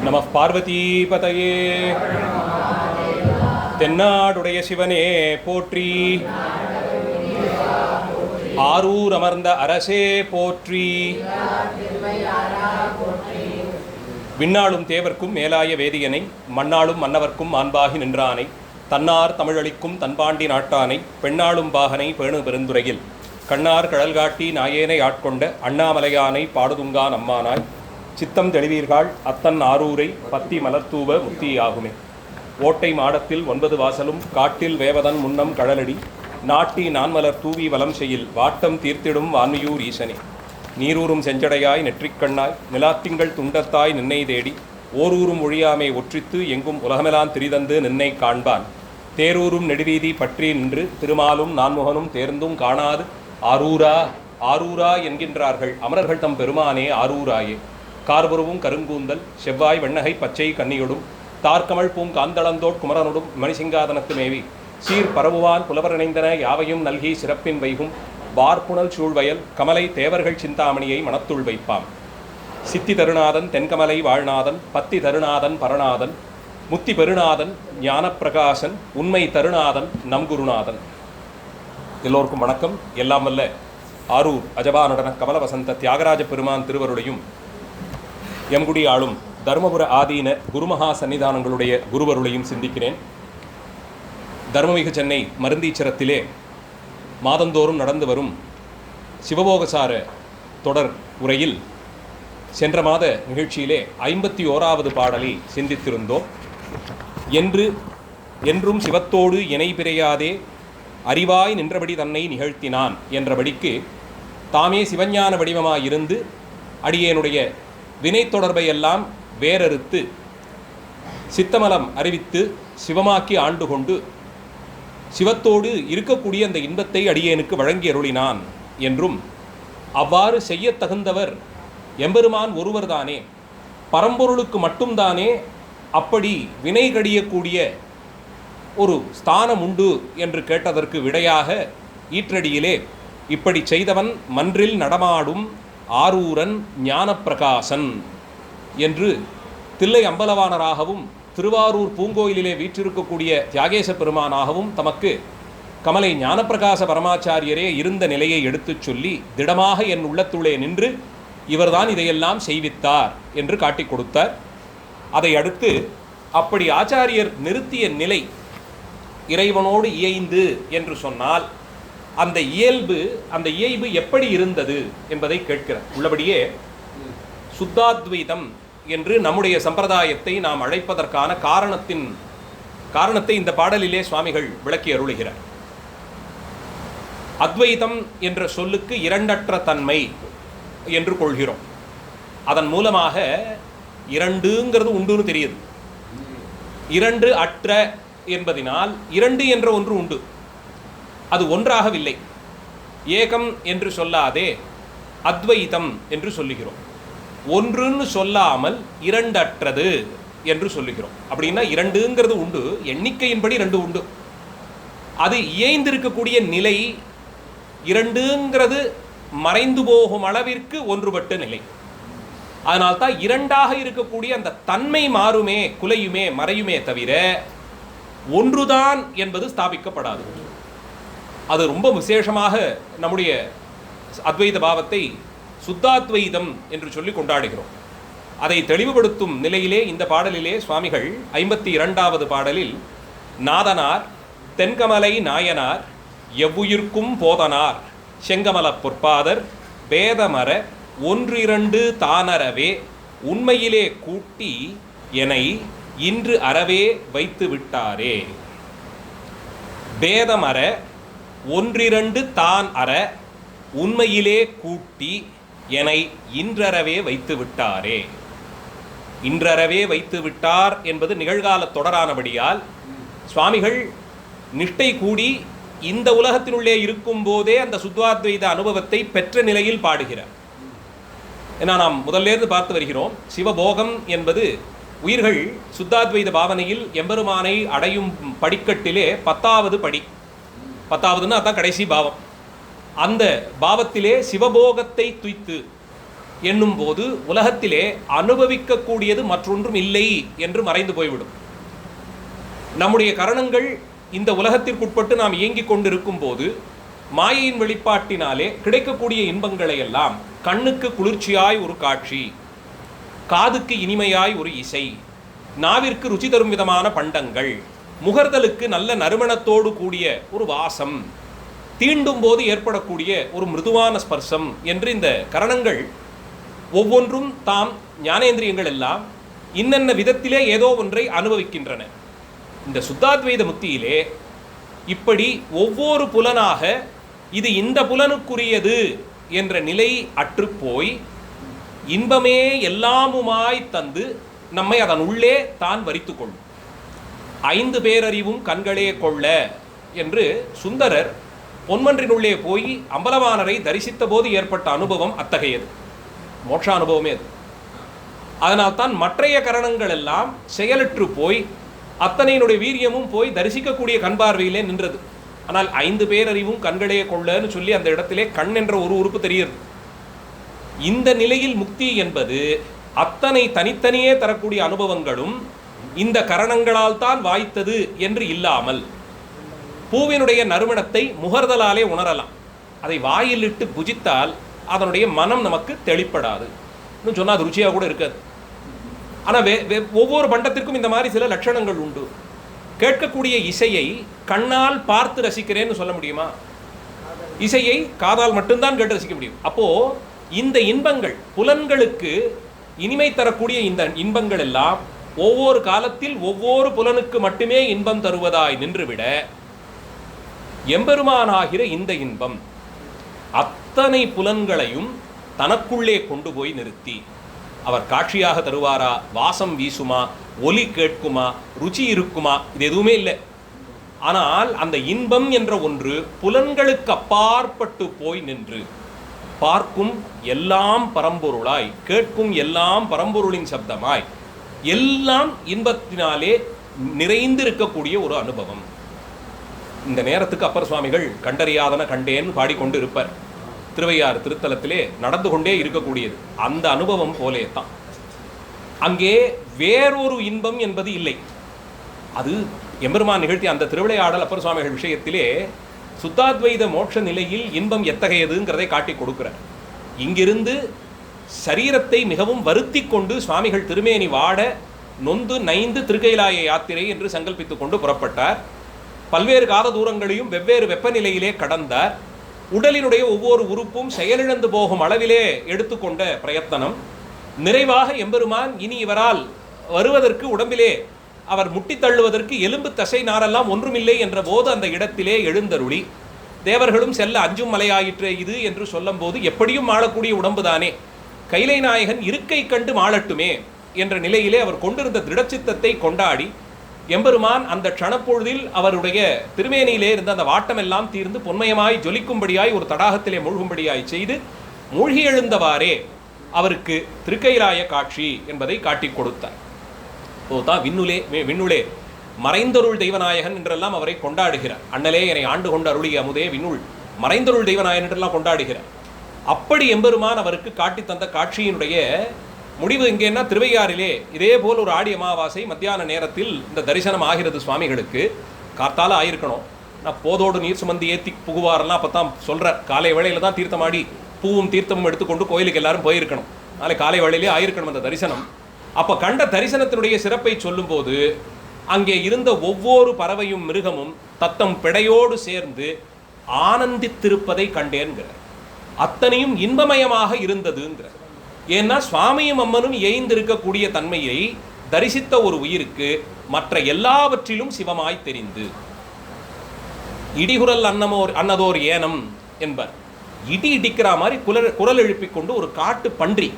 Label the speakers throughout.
Speaker 1: நம பார்வதீபதையே. தென்னாடுடைய சிவனே போற்றி, ஆரூர் அமர்ந்த அரசே போற்றி, விண்ணாளும் தேவர்க்கும் மேலாய வேதியனை, மண்ணாளும் மன்னவர்க்கும் மாண்பாகி நின்றானை, தன்னார் தமிழளிக்கும் தன்பாண்டி நாட்டானை, பெண்ணாளும் பாகனை பேணு பெருந்துரையில் கண்ணார் கடல் காட்டி நாயேனை ஆட்கொண்ட அண்ணாமலையானை பாடுதுங்கான் அம்மானாய், சித்தம் தெளிவீர்கள் அத்தன் ஆரூரை பத்தி மலர்த்தூவ முத்தியாகுமே. ஓட்டை மாடத்தில் 9 வாசலும் காட்டில் வேவதன் முன்னம் கடலடி, நாட்டி நான்மலர் தூவி வலம் செய்யில் வாட்டம் தீர்த்திடும் வான்மியூர் ஈசனே. நீரூரும் செஞ்சடையாய் நெற்றிக்கண்ணாய் நிலாத்திங்கள் துண்டத்தாய் நின்னை தேடி, ஓரூரும் ஒழியாமை ஒற்றித்து எங்கும் உலகமெலாம் திரிதந்து நின்னை காண்பான், தேரூரும் நெடுவீதி பற்றி நின்று திருமாலும் நான்முகனும் தேர்ந்தும் காணாது ஆரூரா ஆரூரா என்கின்றார்கள் அமரர்கள் தம் பெருமானே ஆரூராயே. கார்புருவும் கருங்கூந்தல் செவ்வாய் வெண்ணகை பச்சை கன்னியொடும், தார்கமள் பூங்காந்தளந்தோட் குமரனொடும் மணிசிங்காதனத்து மேவி, சீர் பரவுவான் புலவர் இணைந்தன யாவையும் நல்கி சிறப்பின் வைகும், வார்ப்புணல் சூழ்வயல் கமலை தேவர்கள் சிந்தாமணியை மனத்துள் வைப்பாம். சித்தி தருநாதன் தென்கமலை வாழ்நாதன், பத்தி தருநாதன் பரநாதன், முத்தி பெருநாதன் ஞானப்பிரகாசன், உண்மை தருநாதன் நம் குருநாதன். எல்லோருக்கும் வணக்கம். எல்லாம் வல்ல ஆரூர் அஜபா நடன கமல வசந்த தியாகராஜ பெருமான் திருவருடையும், எம்குடி ஆளும் தருமபுர ஆதீன குருமகா சன்னிதானங்களுடைய குருவருளையும் சிந்திக்கிறேன். தர்மமிகு சென்னை மருந்தீச்சரத்திலே மாதந்தோறும் நடந்து வரும் சிவபோகசார தொடர் உரையில் சென்ற மாத நிகழ்ச்சியிலே 51வது பாடலை சிந்தித்திருந்தோம். என்றும் சிவத்தோடு இணை பிறையாதே அறிவாய் நின்றபடி தன்னை நிகழ்த்தினான் என்றபடிக்கு தாமே சிவஞான வடிவமாயிருந்து அடியேனுடைய வினை தொடர்பையெல்லாம் வேறறுத்து சித்தமலம் அறிவித்து சிவமாக்கி ஆண்டு கொண்டு சிவத்தோடு இருக்கக்கூடிய அந்த இன்பத்தை அடியேனுக்கு வழங்கி அருளினான் என்றும், அவ்வாறு செய்ய தகுந்தவர் எம்பெருமான் ஒருவர்தானே, பரம்பொருளுக்கு மட்டும்தானே அப்படி வினை கடியக்கூடிய ஒரு ஸ்தானம் உண்டு என்று கேட்டதற்கு விடையாக ஈற்றடியிலே இப்படி செய்தவன் மன்றில் நடமாடும் ஆரூரன் ஞானப்பிரகாசன் என்று தில்லை அம்பலவாணராகவும் திருவாரூர் பூங்கோயிலிலே வீற்றிருக்கக்கூடிய தியாகேச பெருமானாகவும் தமக்கு கமலை ஞானப்பிரகாச பரமாச்சாரியரே இருந்த நிலையை எடுத்துச் சொல்லி திடமாக என் உள்ளத்துள்ளே நின்று இவர்தான் இதையெல்லாம் செய்வித்தார் என்று காட்டிக் கொடுத்தார். அதை அடுத்து அப்படி ஆச்சாரியர் நிறுத்திய நிலை இறைவனோடு இயைந்து என்று சொன்னால் அந்த இயல்பு எப்படி இருந்தது என்பதை கேட்கிறார். உள்ளபடியே சுத்தாத்வைதம் என்று நம்முடைய சம்பிரதாயத்தை நாம் அழைப்பதற்கான காரணத்தை இந்த பாடலிலே சுவாமிகள் விளக்கி அருளுகிறார். அத்வைதம் என்ற சொல்லுக்கு இரண்டற்ற தன்மை என்று கொள்கிறோம். அதன் மூலமாக இரண்டுங்கிறது உண்டுன்னு தெரியுது. இரண்டு அற்ற என்பதினால் இரண்டு என்ற ஒன்று உண்டு, அது ஒன்றாகவில்லை. ஏகம் என்று சொல்லாதே அத்வைதம் என்று சொல்லுகிறோம். ஒன்றுன்னு சொல்லாமல் இரண்டற்றது என்று சொல்லுகிறோம். அப்படின்னா இரண்டுங்கிறது உண்டு, எண்ணிக்கையின்படி ரெண்டு உண்டு. அது இயைந்திருக்கக்கூடிய நிலை இரண்டுங்கிறது மறைந்து போகும் அளவிற்கு ஒன்றுபட்ட நிலை. அதனால்தான் இரண்டாக இருக்கக்கூடிய அந்த தன்மை மாறுமே, குலையுமே, மறையுமே தவிர ஒன்றுதான் என்பது ஸ்தாபிக்கப்படாது. அது ரொம்ப விசேஷமாக நம்முடைய அத்வைத பாவத்தை சுத்தாத்வைதம் என்று சொல்லி கொண்டாடுகிறோம். அதை தெளிவுபடுத்தும் நிலையிலே இந்த பாடலிலே சுவாமிகள் 52வது பாடலில் நாதனார் தென்கமலை நாயனார் எவ்வுயிர்க்கும் போதனார் செங்கமல பொற்பாதர் வேதமர ஒன்றிரண்டு தானறவே உண்மையிலே கூட்டி எனை இன்று அறவே வைத்து விட்டாரே. வேதமர ஒன்றிரண்டு தான் அற உண்மையிலே கூட்டி எனை இன்றறவே வைத்து விட்டாரே. இன்றறவே வைத்து விட்டார் என்பது நிகழ்கால தொடரானபடியால் சுவாமிகள் நிஷ்டை கூடி இந்த உலகத்தினுள்ளே இருக்கும் போதே அந்த சுத்வாத்வைத அனுபவத்தை பெற்ற நிலையில் பாடுகிறார். ஏன்னா நாம் முதல்லேருந்து பார்த்து வருகிறோம், சிவபோகம் என்பது உயிர்கள் சுத்தாத்வைத பாவனையில் எம்பெருமானை அடையும் படிக்கட்டிலே 10வது படி. 10வதுன்னா அதான் கடைசி பாவம். அந்த பாவத்திலே சிவபோகத்தை துய்த்து என்னும் போது உலகத்திலே அனுபவிக்கக்கூடியது மற்றொன்றும் இல்லை என்று மறைந்து போய்விடும். நம்முடைய கரணங்கள் இந்த உலகத்திற்குட்பட்டு நாம் இயங்கிக் கொண்டிருக்கும் போது மாயையின் வெளிப்பாட்டினாலே கிடைக்கக்கூடிய இன்பங்களை எல்லாம் கண்ணுக்கு குளிர்ச்சியாய் ஒரு காட்சி, காதுக்கு இனிமையாய் ஒரு இசை, நாவிற்கு ருச்சி தரும் விதமான பண்டங்கள், முகர்தலுக்கு நல்ல நறுமணத்தோடு கூடிய ஒரு வாசம், தீண்டும் போது ஏற்படக்கூடிய ஒரு மிருதுவான ஸ்பர்சம் என்று இந்த கரணங்கள் ஒவ்வொன்றும் தாம் ஞானேந்திரியங்கள் எல்லாம் இன்னென்ன விதத்திலே ஏதோ ஒன்றை அனுபவிக்கின்றன. இந்த சுத்தாத்வைத முத்தியிலே இப்படி ஒவ்வொரு புலனாக இது இந்த புலனுக்குரியது என்ற நிலை அற்றுப்போய் இன்பமே எல்லாமுமாய் தந்து நம்மை அதன் உள்ளே தான் வரித்து கொள்ளும். 5 பேரறிவும் கண்களே கொள்ள என்று சுந்தரர் பொன்மன்றினுள்ளே போய் அம்பலவாணரை தரிசித்த போது ஏற்பட்ட அனுபவம் அத்தகையது, மோட்ச அனுபவமே அது. அதனால்தான் மற்றைய கரணங்கள் எல்லாம் செயலற்று போய் அத்தனையினுடைய வீரியமும் போய் தரிசிக்கக்கூடிய கண் பார்வையிலே நின்றது. ஆனால் 5 பேரறிவும் கண்களே கொள்ளன்னு சொல்லி அந்த இடத்திலே கண் என்ற ஒரு உறுப்பு தெரிகிறது. இந்த நிலையில் முக்தி என்பது அத்தனை தனித்தனியே தரக்கூடிய அனுபவங்களும் இந்த கரணங்களால் தான் வாய்த்தது என்று இல்லாமல் பூவினுடைய நறுமணத்தை முகர்தலாலே உணரலாம். அதை வாயிலிட்டு புஜித்தால் அதனுடைய மனம் நமக்கு தெளிப்படாது. இன்னும் சொன்னால் அது ருச்சியாக கூட இருக்காது. ஆனால் ஒவ்வொரு பண்டத்திற்கும் இந்த மாதிரி சில லட்சணங்கள் உண்டு. கேட்கக்கூடிய இசையை கண்ணால் பார்த்து ரசிக்கிறேன்னு சொல்ல முடியுமா? இசையை காதால் மட்டும்தான் கேட்டு ரசிக்க முடியும். அப்போது இந்த இன்பங்கள் புலன்களுக்கு இனிமை தரக்கூடிய இந்த இன்பங்கள் எல்லாம் ஒவ்வொரு காலத்தில் ஒவ்வொரு புலனுக்கு மட்டுமே இன்பம் தருவதாய் நின்றுவிட எம்பெருமானாகிற இந்த இன்பம் அத்தனை புலன்களையும் தனக்குள்ளே கொண்டு போய் நிறுத்தி அவர் காட்சியாக தருவாரா, வாசம் வீசுமா, ஒலி கேட்குமா, ருச்சி இருக்குமா, இது எதுவுமே இல்லை. ஆனால் அந்த இன்பம் என்ற ஒன்று புலன்களுக்கு அப்பாற்பட்டு போய் நின்று பார்க்கும் எல்லாம் பரம்பொருளாய், கேட்கும் எல்லாம் பரம்பொருளின் சப்தமாய், எல்லாம் இன்பத்தினாலே நிறைந்து இருக்கக்கூடிய ஒரு அனுபவம். இந்த நேரத்துக்கு அப்பர் சுவாமிகள் கண்டறியாதன கண்டேன்னு பாடிக்கொண்டு இருப்பார். திருவையாறு திருத்தலத்திலே நடந்து கொண்டே இருக்கக்கூடியது அந்த அனுபவம் போலே தான். அங்கே வேறொரு இன்பம் என்பது இல்லை. அது எம்பெருமான் நிகழ்த்தி அந்த திருவிளையாடல் அப்பர் சுவாமிகள் விஷயத்திலே சுத்தாத்வைத மோட்ச நிலையில் இன்பம் எத்தகையதுங்கிறதை காட்டி கொடுக்கிறார். இங்கிருந்து சரீரத்தை மிகவும் வருத்தி கொண்டு சுவாமிகள் திருமேனி வாட நொந்து நைந்து திருக்கைலாய யாத்திரை என்று சங்கல்பித்துக் கொண்டு புறப்பட்டார். பல்வேறு கால தூரங்களையும் வெவ்வேறு வெப்பநிலையிலே கடந்தார். உடலினுடைய ஒவ்வொரு உறுப்பும் செயலிழந்து போகும் அளவிலே எடுத்துக்கொண்ட பிரயத்தனம் நிறைவாக எம்பெருமான் இனி இவரால் வருவதற்கு உடம்பிலே அவர் முட்டி தள்ளுவதற்கு எலும்பு தசை நாரெல்லாம் ஒன்றுமில்லை என்ற போது அந்த இடத்திலே எழுந்தருளி தேவர்களும் செல்ல அஞ்சும் மலையாயிற்று இது என்று சொல்லும் போது எப்படியும் மாளக்கூடிய உடம்பு தானே, கைலை நாயகன் இருக்கை கண்டு மாளட்டுமே என்ற நிலையிலே அவர் கொண்டிருந்த திடச்சித்தத்தை கொண்டாடி எம்பெருமான் அந்த க்ஷணப்பொழுதில் அவருடைய திருமேனியிலே இருந்த அந்த வாட்டமெல்லாம் தீர்ந்து பொன்மயமாய் ஜொலிக்கும்படியாய் ஒரு தடாகத்திலே மூழ்கும்படியாய் செய்து மூழ்கி எழுந்தவாறே அவருக்கு திருக்கைலாய காட்சி என்பதை காட்டி கொடுத்தார். தான் விண்ணுளே மறைந்தருள் தெய்வநாயகன் என்றெல்லாம் அவரை கொண்டாடுகிறார். அண்ணலே என்னை ஆண்டு கொண்டு அருளிய அமுதே விண்ணுள் மறைந்தருள் தெய்வநாயகன் என்றெல்லாம் கொண்டாடுகிறார். அப்படி எம்பெருமான் அவருக்கு காட்டி தந்த காட்சியினுடைய முடிவு எங்கேன்னா திருவையாறிலே இதே போல் ஒரு ஆடி அமாவாசை மத்தியான நேரத்தில் இந்த தரிசனம் ஆகிறது சுவாமிகளுக்கு. காத்தால ஆயிருக்கணும். நான் போதோடு நீர் சுமந்தி ஏற்றி புகுவாரெல்லாம் அப்போ தான் சொல்கிறார். காலை வேளையில் தான் தீர்த்தமாடி பூவும் தீர்த்தமும் எடுத்துக்கொண்டு கோயிலுக்கு எல்லாரும் போயிருக்கணும். நாளை காலை வேளையிலே ஆயிருக்கணும் அந்த தரிசனம். அப்போ கண்ட தரிசனத்தினுடைய சிறப்பை சொல்லும்போது அங்கே இருந்த ஒவ்வொரு பறவையும் மிருகமும் தத்தம் பிடையோடு சேர்ந்து ஆனந்தித்திருப்பதை கண்டேன்கிறார். அத்தனையும் இன்பமயமாக இருந்ததுங்கிறார். ஏன்னா சுவாமியும் அம்மனும் ஏய்ந்திருக்கக்கூடிய தன்மையை தரிசித்த ஒரு உயிருக்கு மற்ற எல்லாவற்றிலும் சிவமாய் தெரிந்து இடிகுரல் அன்னதோர் ஏனம் என்பர். இடி இடிக்கிற மாதிரி குரல் எழுப்பிக் கொண்டு ஒரு காட்டு பன்றி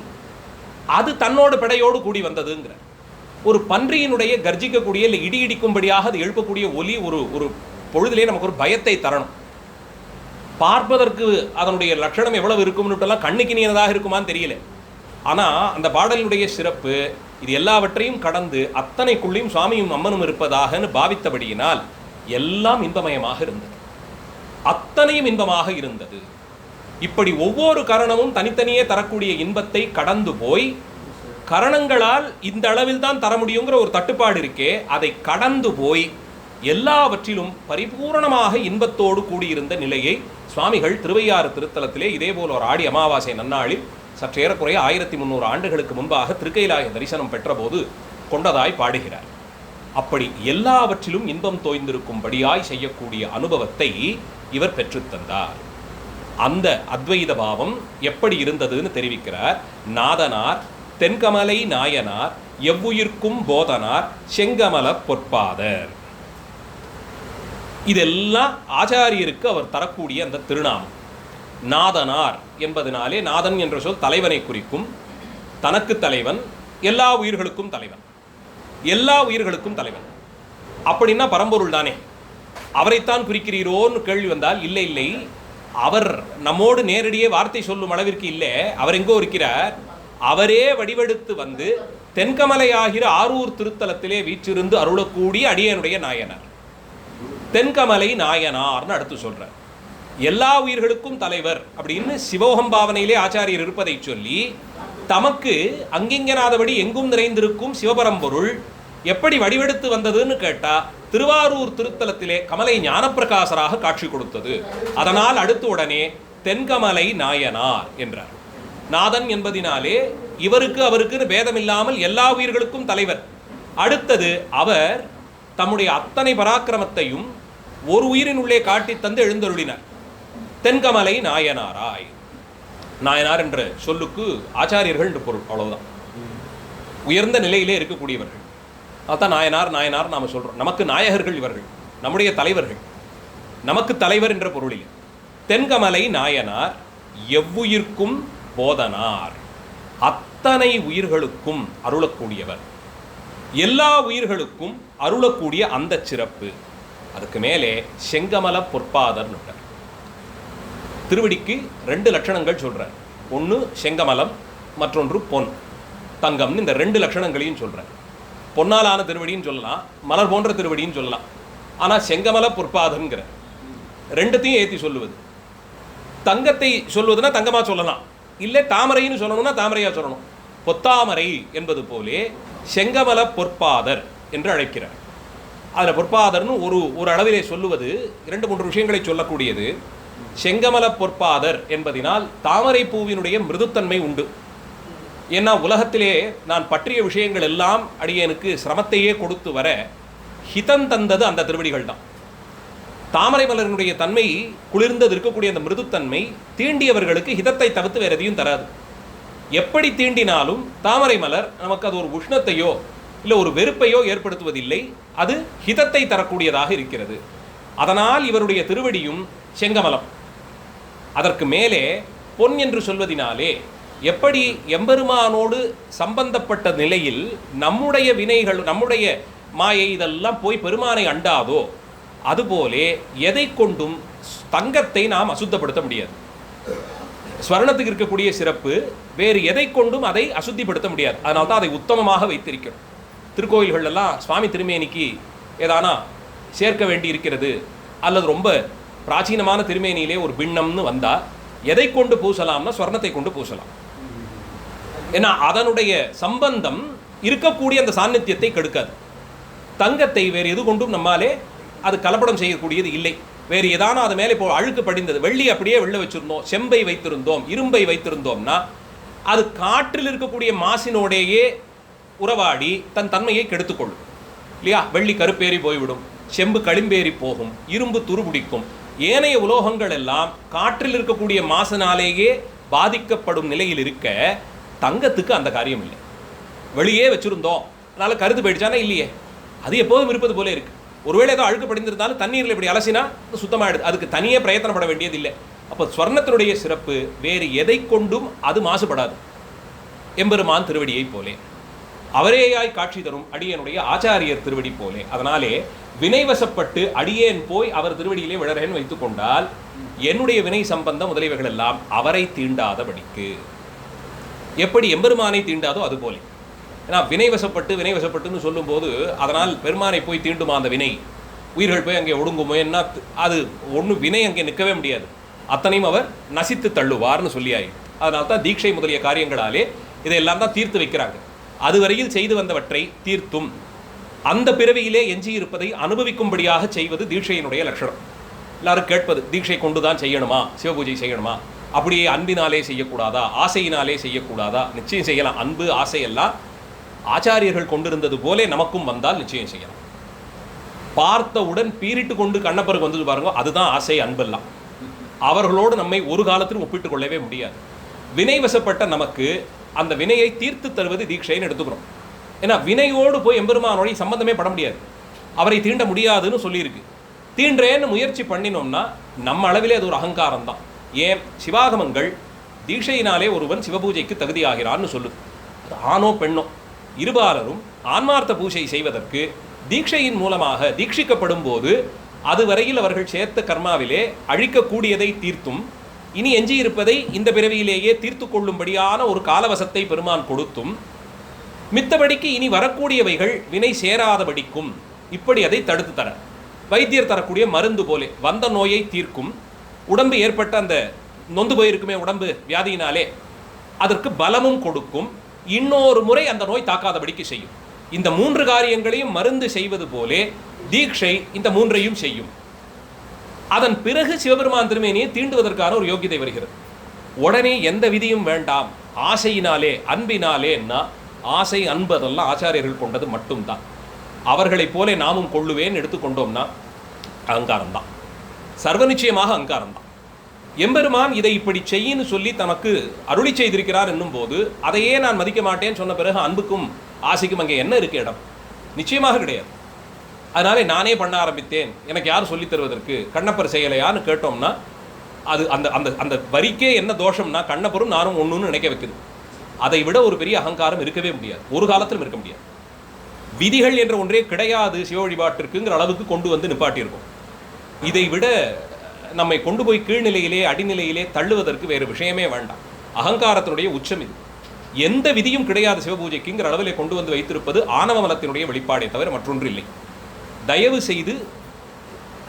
Speaker 1: அது தன்னோட பிடையோடு கூடி வந்ததுங்கிற ஒரு பன்றியினுடைய கர்ஜிக்கக்கூடிய இல்லை இடி இடிக்கும்படியாக அது எழுப்பக்கூடிய ஒலி ஒரு பொழுதிலே நமக்கு ஒரு பயத்தை தரணும். பார்ப்பதற்கு அதனுடைய லட்சணம் எவ்வளவு இருக்கும்னுட்டெல்லாம் கண்ணுக்கினியதாக இருக்குமான்னு தெரியல. ஆனால் அந்த பாடலினுடைய சிறப்பு இது எல்லாவற்றையும் கடந்து அத்தனைக்குள்ளேயும் சுவாமியும் அம்மனும் இருப்பதாகன்னு பாவித்தபடியினால் எல்லாம் இன்பமயமாக இருந்தது. அத்தனையும் இன்பமாக இருந்தது. இப்படி ஒவ்வொரு கரணமும் தனித்தனியே தரக்கூடிய இன்பத்தை கடந்து போய் கரணங்களால் இந்த அளவில் தான் தர முடியுங்கிற ஒரு தட்டுப்பாடு இருக்கே, அதை கடந்து போய் எல்லாவற்றிலும் பரிபூரணமாக இன்பத்தோடு கூடியிருந்த நிலையை சுவாமிகள் திருவையாறு திருத்தலத்திலே இதேபோல் ஒரு ஆடி அமாவாசை நன்னாளில் சற்றேறக்குறைய 1300 ஆண்டுகளுக்கு முன்பாக திருக்கைலாய தரிசனம் பெற்றபோது கொண்டதாய் பாடுகிறார். அப்படி எல்லாவற்றிலும் இன்பம் தோய்ந்திருக்கும்படியாய் செய்யக்கூடிய அனுபவத்தை இவர் பெற்றுத்தந்தார். அந்த அத்வைத பாவம் எப்படி இருந்ததுன்னு தெரிவிக்கிறார். நாதனார் தென்கமலை நாயனார் எவ்வுயிர்க்கும் போதனார் செங்கமல பொற்பாதர். இதெல்லாம் ஆச்சாரியருக்கு அவர் தரக்கூடிய அந்த திருநாமம். நாதனார் என்பதனாலே நாதன் என்ற சொல் தலைவனை குறிக்கும். தனக்கு தலைவன், எல்லா உயிர்களுக்கும் தலைவன், எல்லா உயிர்களுக்கும் தலைவன் அப்படின்னா பரம்பொருள் தானே, அவரைத்தான் குறிக்கிறீரோன்னு கேள்வி வந்தால் இல்லை இல்லை, அவர் நம்மோடு நேரடியே வார்த்தை சொல்லும் அளவிற்கு இல்லை. அவர் எங்கோ இருக்கிறார். அவரே வடிவெடுத்து வந்து தென்கமலை ஆகிற ஆரூர் திருத்தலத்திலே வீற்றிருந்து அருளக்கூடிய அடியனுடைய நாயனார், தென்கமலை நாயனார்னு அடுத்து சொல்றார். எல்லா உயிர்களுக்கும் தலைவர் அப்படின்னு சிவோகம் பாவனையிலே ஆச்சாரியர் இருப்பதை சொல்லி, தமக்கு அங்கிங்கனாதபடி எங்கும் நிறைந்திருக்கும் சிவபரம்பொருள் எப்படி வடிவெடுத்து வந்ததுன்னு கேட்டா திருவாரூர் திருத்தலத்திலே கமலை ஞானப்பிரகாசராக காட்சி கொடுத்தது. அதனால் அடுத்து உடனே தென்கமலை நாயனார் என்றார். நாதன் என்பதினாலே இவருக்கு அவருக்கு பேதமில்லாமல் எல்லா உயிர்களுக்கும் தலைவர். அடுத்தது அவர் தம்முடைய அத்தனை பராக்கிரமத்தையும் ஒரு உயிரின் உள்ளே காட்டி தந்து எழுந்தருளினார். தென்கமலை நாயனாராய். நாயனார் என்ற சொல்லுக்கு ஆச்சாரியர்கள் என்று பொருள், அவ்வளவுதான். உயர்ந்த நிலையிலே இருக்கக்கூடியவர்கள். அதான் நாயனார் நாயனார் நாம சொல்றோம். நமக்கு நாயகர்கள் இவர்கள், நம்முடைய தலைவர்கள், நமக்கு தலைவர் என்ற பொருளில். தென்கமலை நாயனார் எவ்வுயிர்க்கும் போதனார், அத்தனை உயிர்களுக்கும் அருளக்கூடியவர், எல்லா உயிர்களுக்கும் அருளக்கூடிய அந்த சிறப்பு. அதுக்கு மேலே செங்கமல பொற்பாதர். திருவடிக்கு 2 லட்சணங்கள் சொல்றார். ஒன்று செங்கமலம், மற்றொன்று பொன் தங்கம்னு இந்த 2 லட்சணங்களையும் சொல்றார். பொன்னாலான திருவடின்னு சொல்லலாம், மலர் போன்ற திருவடின்னு சொல்லலாம். ஆனால் செங்கமல பொற்பாதங்கிற ரெண்டுத்தையும் ஏற்றி சொல்லுவது. தங்கத்தை சொல்வதுன்னா தங்கமாக சொல்லலாம், இல்லை தாமரைன்னு சொல்லணும்னா தாமரையாக சொல்லணும். பொத்தாமரை என்பது போலே செங்கமல பொற்பாதர் என்று அழைக்கிறார். அதில் பொற்பாதர்னு ஒரு அளவிலே சொல்லுவது 2-3 விஷயங்களை சொல்லக்கூடியது. செங்கமல பொற்பாதர் என்பதினால் தாமரை பூவினுடைய மிருதுத்தன்மை உண்டு. ஏன்னா உலகத்திலே நான் பற்றிய விஷயங்கள் எல்லாம் அடியனுக்கு சிரமத்தையே கொடுத்து வர ஹிதம் தந்தது அந்த திருவடிகள் தான். தாமரை மலரினுடைய தன்மை குளிர்ந்தது இருக்கக்கூடிய அந்த மிருதுத்தன்மை தீண்டியவர்களுக்கு ஹிதத்தை தவிர்த்து வேறு எதையும் தராது. எப்படி தீண்டினாலும் தாமரை மலர் நமக்கு அது ஒரு உஷ்ணத்தையோ இல்லை ஒரு வெறுப்பையோ ஏற்படுத்துவதில்லை, அது ஹிதத்தை தரக்கூடியதாக இருக்கிறது. அதனால் இவருடைய திருவடியும் செங்கமலம். அதற்கு மேலே பொன் என்று சொல்வதினாலே எப்படி எம்பெருமானோடு சம்பந்தப்பட்ட நிலையில் நம்முடைய வினைகள், நம்முடைய மாயை இதெல்லாம் போய் பெருமானை அண்டாதோ, அதுபோலே எதை கொண்டும் தங்கத்தை நாம் அசுத்தப்படுத்த முடியாது. ஸ்வர்ணத்துக்கு இருக்கக்கூடிய சிறப்பு வேறு எதை கொண்டும் அதை அசுத்திப்படுத்த முடியாது. அதனால தான் அதை உத்தமமாக வைத்திருக்கிறோம். திருக்கோயில்களெல்லாம் சுவாமி திருமேனிக்கு ஏதானா சேர்க்க வேண்டி இருக்கிறது, அல்லது ரொம்ப பிராச்சீனமான திருமேனியிலே ஒரு பின்னம்னு வந்தால் எதை கொண்டு பூசலாம்னா ஸ்வர்ணத்தை கொண்டு பூசலாம். ஏன்னா அதனுடைய சம்பந்தம் இருக்கக்கூடிய அந்த சாநித்தியத்தை கெடுக்காது. தங்கத்தை வேறு எது கொண்டும் நம்மாலே அது கலப்படம் செய்யக்கூடியது இல்லை. வேறு ஏதானா அது மேலே இப்போ அழுக்கு படிந்தது, வெள்ளி அப்படியே வெளில வச்சுருந்தோம், செம்பை வைத்திருந்தோம், இரும்பை வைத்திருந்தோம்னா அது காற்றில் இருக்கக்கூடிய மாசினோடையே உறவாடி தன் தன்மையை கெடுத்துக்கொள்ளும் இல்லையா? வெள்ளி கருப்பேறி போய்விடும், செம்பு களிம்பேறி போகும், இரும்பு துருபிடிக்கும். ஏனைய உலோகங்கள் எல்லாம் காற்றில் இருக்கக்கூடிய மாசினாலேயே பாதிக்கப்படும் நிலையில் இருக்க தங்கத்துக்கு அந்த காரியம் இல்லை. வெளியே வச்சுருந்தோம், அதனால் கருத்து போயிடுச்சானா இல்லையே, அது எப்போதும் இருப்பது போல இருக்குது. ஒருவேளை ஏதோ அழுக்கு படிந்திருந்தாலும் தண்ணீரில் இப்படி அலசினா சுத்தமாகிடுது, அதுக்கு தனியே பிரயத்தனப்பட வேண்டியது இல்லை. அப்போ ஸ்வர்ணத்தினுடைய சிறப்பு வேறு எதை கொண்டும் அது மாசுபடாது. எம்பெருமான் திருவடியை போலே அவரேயாய் காட்சி தரும் அடியனுடைய ஆச்சாரியர் திருவடி போலே. அதனாலே வினைவசப்பட்டு அடியேன் போய் அவர் திருவடியிலே விழறேன்னு வைத்துக் கொண்டால் என்னுடைய வினை சம்பந்தம் முதலியவைகள் எல்லாம் அவரை தீண்டாதபடிக்கு, எப்படி எம்பெருமானை தீண்டாதோ அது போலே. ஏன்னா வினைவசப்பட்டுன்னு சொல்லும்போது அதனால் பெருமானை போய் தீண்டுமா அந்த வினை, உயிர்கள் போய் அங்கே ஒடுங்குமோ என்ன, அது ஒன்றும் வினை அங்கே நிற்கவே முடியாது. அத்தனையும் அவர் நசித்து தள்ளுவார்னு சொல்லியாயி. அதனால தான் தீட்சை முதலிய காரியங்களாலே இதையெல்லாம் தான் தீர்த்து வைக்கிறாங்க. அதுவரையில் செய்து வந்தவற்றை தீர்த்தும் அந்த பிறவியிலே எஞ்சி இருப்பதை அனுபவிக்கும்படியாக செய்வது தீட்சையினுடைய லட்சணம். எல்லாரும் கேட்பது, தீட்சை கொண்டு தான் செய்யணுமா, சிவபூஜை செய்யணுமா, அப்படியே அன்பினாலே செய்யக்கூடாதா, ஆசையினாலே செய்யக்கூடாதா? நிச்சயம் செய்யலாம். அன்பு ஆசை எல்லாம் ஆச்சாரியர்கள் கொண்டிருந்தது போலே நமக்கும் வந்தால் நிச்சயம் செய்யலாம். பார்த்தவுடன் பீரிட்டு கொண்டு கண்ணப்பருக்கு வந்தது பாருங்க, அதுதான் ஆசை அன்பெல்லாம். அவர்களோடு நம்மை ஒரு காலத்திலும் ஒப்பிட்டு கொள்ளவே முடியாது. வினைவசப்பட்ட நமக்கு அந்த வினையை தீர்த்து தருவது தீட்சைன்னு எடுத்துக்கிறோம். ஏன்னா வினையோடு போய் எம்பெருமானோட சம்பந்தமே பட முடியாது, அவரை தீண்ட முடியாதுன்னு சொல்லியிருக்கு. தீண்டேன்னு முயற்சி பண்ணினோம்னா நம்ம அளவிலே அது ஒரு அகங்காரம் தான். ஏன் சிவாகமங்கள் தீட்சையினாலே ஒருவன் சிவபூஜைக்கு தகுதியாகிறான்னு சொல்லுது. அது ஆணோ பெண்ணோ இருபாலரும் ஆன்மார்த்த பூஜை செய்வதற்கு தீட்சையின் மூலமாக தீட்சிக்கப்படும் போது அதுவரையில் அவர்கள் சேர்த்த கர்மாவிலே அழிக்கக்கூடியதை தீர்த்தும் இனி எஞ்சியிருப்பதை இந்த பிறவியிலேயே தீர்த்து கொள்ளும்படியான ஒரு காலவசத்தை பெருமான் கொடுத்தும் மித்தபடிக்கு இனி வரக்கூடியவைகள் வினை சேராதபடிக்கும் இப்படி அதை தடுத்து தர வைத்தியர் தரக்கூடிய மருந்து போலே வந்த நோயை தீர்க்கும். உடம்பு ஏற்பட்ட அந்த நொந்து போயிருக்குமே உடம்பு வியாதியினாலே அதற்கு பலமும் கொடுக்கும். இன்னொரு முறை அந்த நோய் தாக்காதபடிக்கு செய்யும். இந்த 3 காரியங்களையும் மருந்து செய்வது போலே தீட்சை இந்த 3ஐயும் செய்யும். அதன் பிறகு சிவபெருமான் திருமேனியை தீண்டுவதற்கான ஒரு யோகியதை வருகிறது. உடனே எந்த விதியும் வேண்டாம், ஆசையினாலே அன்பினாலேன்னா ஆசை அன்பதெல்லாம் ஆச்சாரியர்கள் கொண்டது மட்டும்தான். அவர்களைப் போலே நாமும் கொள்ளுவேன் எடுத்துக்கொண்டோம்னா அகங்காரம் தான், சர்வ நிச்சயமாக அகங்காரம் தான். எம்பெருமான் இதை இப்படி செய்யின்னு சொல்லி தனக்கு அருளி செய்திருக்கிறார் என்னும் போது அதையே நான் மதிக்க மாட்டேன்னு சொன்ன பிறகு அன்புக்கும் ஆசைக்கும் அங்கே என்ன இருக்கு இடம்? நிச்சயமாக கிடையாது. அதனாலே நானே பண்ண ஆரம்பித்தேன், எனக்கு யார் சொல்லித் தருவதற்கு, கண்ணப்பர் செய்யலையான்னு கேட்டோம்னா அது அந்த அந்த அந்த வரிக்கே என்ன தோஷம்னா கண்ணப்பரும் நானும் ஒன்றுன்னு நினைக்க வைக்குது. அதை விட ஒரு பெரிய அகங்காரம் இருக்கவே முடியாது, ஒரு காலத்திலும் இருக்க முடியாது. விதிகள் என்ற ஒன்றே கிடையாது சிவ வழிபாட்டிற்குங்கிற அளவுக்கு கொண்டு வந்து நிப்பாட்டியிருக்கும். இதை விட நம்மை கொண்டு போய் கீழ்நிலையிலே அடிநிலையிலே தள்ளுவதற்கு வேறு விஷயமே வேண்டாம். அகங்காரத்தினுடைய உச்சம் இது. எந்த விதியும் கிடையாது சிவபூஜைக்குங்கிற அளவிலே கொண்டு வந்து வைத்திருப்பது ஆணவ மலத்தினுடைய வெளிப்பாடே தவிர மற்றொன்று இல்லை. தயவு செய்து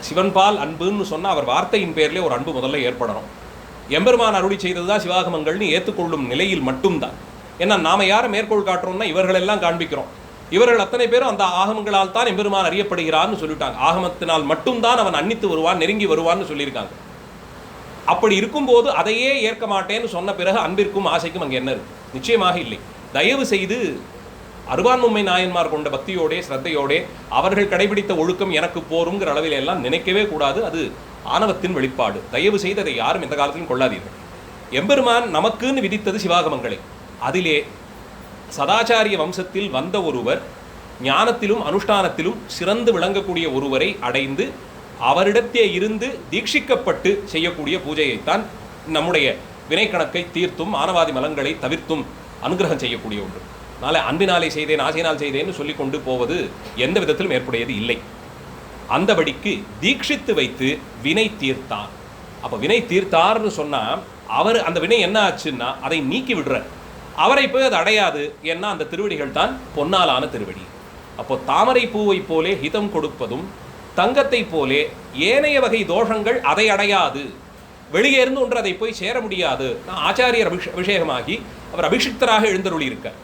Speaker 1: சிவன்பால் அன்புன்னு சொன்னால் அவர் வார்த்தையின் பேரிலே ஒரு அன்பு முதல்ல ஏற்படணும். எம்பெருமான் அருளி செய்தது தான் சிவாகமங்கள்னு ஏற்றுக்கொள்ளும் நிலையில் மட்டும்தான். ஏன்னா நாம் யாரை மேற்கோள் காட்டுறோம்னா இவர்களெல்லாம் காண்பிக்கிறோம். இவர்கள் அத்தனை பேரும் அந்த ஆகமங்களால் தான் எம்பெருமான் அறியப்படுகிறான்னு சொல்லிட்டாங்க. ஆகமத்தினால் மட்டும்தான் அவன் அன்னித்து வருவான், நெருங்கி வருவான்னு சொல்லியிருக்காங்க. அப்படி இருக்கும்போது அதையே ஏற்க மாட்டேன்னு சொன்ன பிறகு அன்பிற்கும் ஆசைக்கும் அங்கே என்ன இருக்கு? நிச்சயமாக இல்லை. தயவு செய்து அருவான்மும்மை நாயன்மார் கொண்ட பக்தியோடே ஸ்ரத்தையோடே அவர்கள் கடைபிடித்த ஒழுக்கம் எனக்கு போருங்கிற அளவில் எல்லாம் நினைக்கவே கூடாது. அது ஆணவத்தின் வெளிப்பாடு. தயவு செய்து அதை யாரும் எந்த காலத்திலும் கொள்ளாதீர்கள். எம்பெருமான் நமக்குன்னு விதித்தது சிவாகமங்களை. அதிலே சதாச்சாரிய வம்சத்தில் வந்த ஒருவர் ஞானத்திலும் அனுஷ்டானத்திலும் சிறந்து விளங்கக்கூடிய ஒருவரை அடைந்து அவரிடத்தே இருந்து தீட்சிக்கப்பட்டு செய்யக்கூடிய பூஜையைத்தான் நம்முடைய வினைக்கணக்கை தீர்த்தும் ஆணவாதி மலங்களை தவிர்த்தும் அனுகிரகம் செய்யக்கூடிய ஒன்று. நாளை அன்பினாலே செய்தேன் ஆசையினால் செய்தேன்னு சொல்லி கொண்டு போவது எந்த விதத்திலும் ஏற்புடையது இல்லை. அந்தபடிக்கு தீட்சித்து வைத்து வினை தீர்த்தார். அப்போ வினை தீர்த்தார்னு சொன்னால் அவர் அந்த வினை என்ன ஆச்சுன்னா அதை நீக்கி விடுறார். அவரை போய் அது அடையாது. ஏன்னா அந்த திருவடிகள் தான் பொன்னாலான திருவடி. அப்போ தாமரை பூவை போலே ஹிதம் கொடுப்பதும் தங்கத்தை போலே ஏனைய வகை தோஷங்கள் அதை அடையாது. வெளியே இருந்து ஒன்று அதை போய் சேர முடியாது. ஆச்சாரியர் அபிஷேகமாகி அவர் அபிஷிக்தராக எழுந்தருளி இருக்கார்.